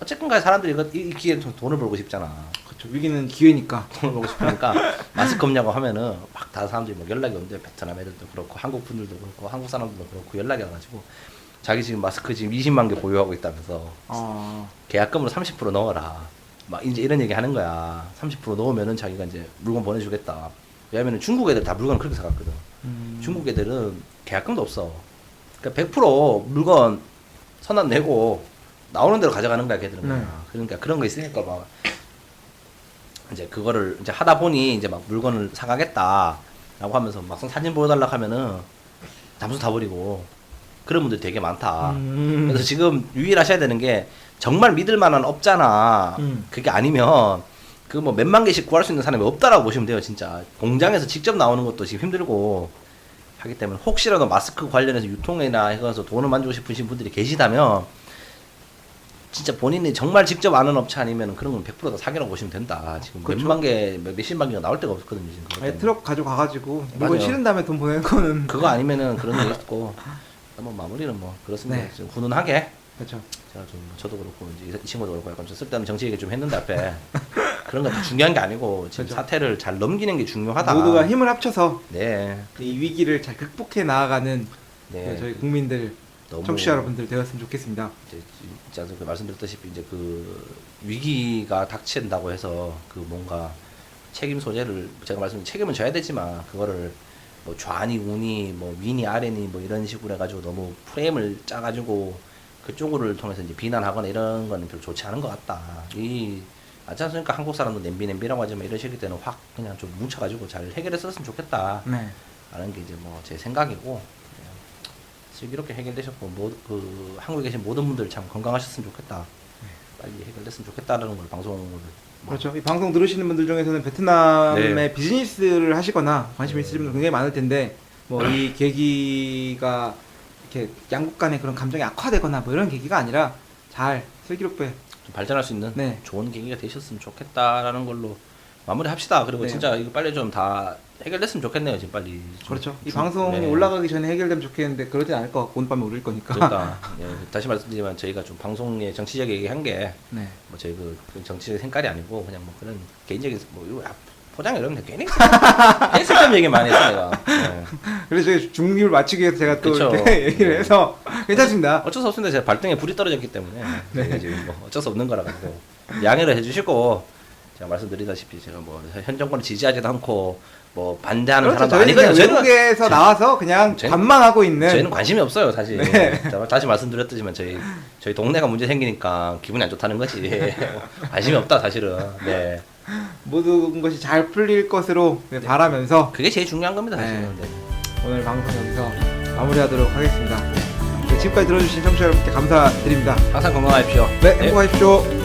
어쨌든간 사람들이 이 기회에 돈을 벌고 싶잖아. 그렇죠. 위기는 기회니까. 돈을 벌고 싶으니까 마스크 없냐고 하면은 막 다 사람들이 막 연락이 온대. 베트남 애들도 그렇고 한국 분들도 그렇고 한국 사람들도 그렇고 연락이 와가지고 자기 지금 마스크 지금 20만 개 보유하고 있다면서 계약금으로 30% 넣어라. 막 이제 이런 얘기 하는 거야. 30% 넣으면은 자기가 이제 물건 보내주겠다. 왜냐면은 중국 애들 다 물건을 그렇게 사갔거든. 중국 애들은 계약금도 없어. 그러니까 100% 물건 선안 내고 나오는 대로 가져가는 거야, 걔들은. 네. 그러니까 그런 거 있으니까 막 이제 그거를 이제 하다 보니 이제 막 물건을 사가겠다라고 하면서 막상 사진 보여달라고 하면은 잠수 다 버리고 그런 분들 되게 많다. 그래서 지금 유의하셔야 되는 게 정말 믿을 만한 업자나 그게 아니면 그 뭐 몇만 개씩 구할 수 있는 사람이 없다라고 보시면 돼요, 진짜. 공장에서 직접 나오는 것도 지금 힘들고 하기 때문에 혹시라도 마스크 관련해서 유통이나 해서 돈을 만지고 싶으신 분들이 계시다면 진짜 본인이 정말 직접 아는 업체 아니면 그런 건 100% 다 사기라고 보시면 된다. 지금 그렇죠. 몇만 개, 몇십만 개가 나올 데가 없거든요. 지금 그것 아니, 때문에. 트럭 가져가가지고 물건 맞아요. 실은 다음에 돈 보내는 거는 그거 아니면은 그런 게 있고 뭐 마무리는 뭐 그렇습니다. 네. 좀 훈훈하게 그렇죠. 제가 좀 저도 그렇고 이제 이 친구도 그렇고 약간 좀 쓸데없는 정치 얘기 좀 했는데 앞에 그런 건 중요한 게 아니고 지금 그렇죠. 사태를 잘 넘기는 게 중요하다. 모두가 힘을 합쳐서 네, 이 위기를 잘 극복해 나아가는 네. 저희 국민들, 너무 청취자 여러분들 되었으면 좋겠습니다. 이제 진짜 그 말씀드렸다시피 이제 그 위기가 닥친다고 해서 그 뭔가 책임 소재를 제가 말씀 책임은 져야 되지만 그거를 뭐 좌니 우니 뭐 위니 아래니 뭐 이런 식으로 해가지고 너무 프레임을 짜가지고 그쪽을 통해서 이제 비난하거나 이런 거는 별로 좋지 않은 것 같다. 이 맞지 않습니까? 한국 사람도 냄비라고 하지만 이런 식일 때는 확 그냥 좀 뭉쳐가지고 잘 해결했었으면 좋겠다. 네. 라는 게 이제 뭐 제 생각이고 슬기롭게 해결되셨고 그 한국에 계신 모든 분들 참 건강하셨으면 좋겠다. 빨리 해결됐으면 좋겠다라는 걸 방송을 그렇죠. 이 방송 들으시는 분들 중에서는 베트남에 네. 비즈니스를 하시거나 관심 있으신 분들 굉장히 많을 텐데 뭐 이 계기가 이렇게 양국 간의 그런 감정이 악화되거나 뭐 이런 계기가 아니라 잘 슬기롭게 좀 발전할 수 있는 네. 좋은 계기가 되셨으면 좋겠다라는 걸로 마무리합시다. 그리고 네. 진짜 이거 빨리 좀 다 해결됐으면 좋겠네요. 지금 빨리 좀 그렇죠. 이 좀, 방송이 네. 올라가기 전에 해결되면 좋겠는데 그러진 않을 것 같고 오늘 밤에 오를 거니까. 그러니까 예, 다시 말씀드리지만 저희가 좀 방송에 정치적 얘기한 게 뭐 네. 저희 그 정치적 생각이 아니고 그냥 뭐 그런 개인적인 뭐 이거 포장 이런 게 괜히 쓸데없는 얘기 많이 했어요. 네. 그래서 저희 중립을 맞추기 위해서 제가 또 그쵸. 이렇게 얘기를 네. 해서 괜찮습니다. 어쩔 수 없습니다. 제가 발등에 불이 떨어졌기 때문에 네. 저희가 지금 뭐 어쩔 수 없는 거라 가지고 양해를 해주시고 제가 말씀드리다시피 제가 뭐 현 정권을 지지하지도 않고 뭐 반대하는 그렇죠. 사람도 저희는 아니거든요. 그냥 외국에서 나와서 그냥 저희는- 관망하고 있는 저희는 관심이 없어요, 사실. 네. 제가 다시 말씀드렸지만 저희 동네가 문제 생기니까 기분이 안 좋다는 거지. 관심이 없다, 사실은. 네. 모든 것이 잘 풀릴 것으로 바라면서 그게 제일 중요한 겁니다, 사실은. 네. 네. 오늘 방송 여기서 마무리하도록 하겠습니다. 네, 지금까지 들어주신 청취자 여러분께 감사드립니다. 항상 건강하십시오. 네, 행복하십시오.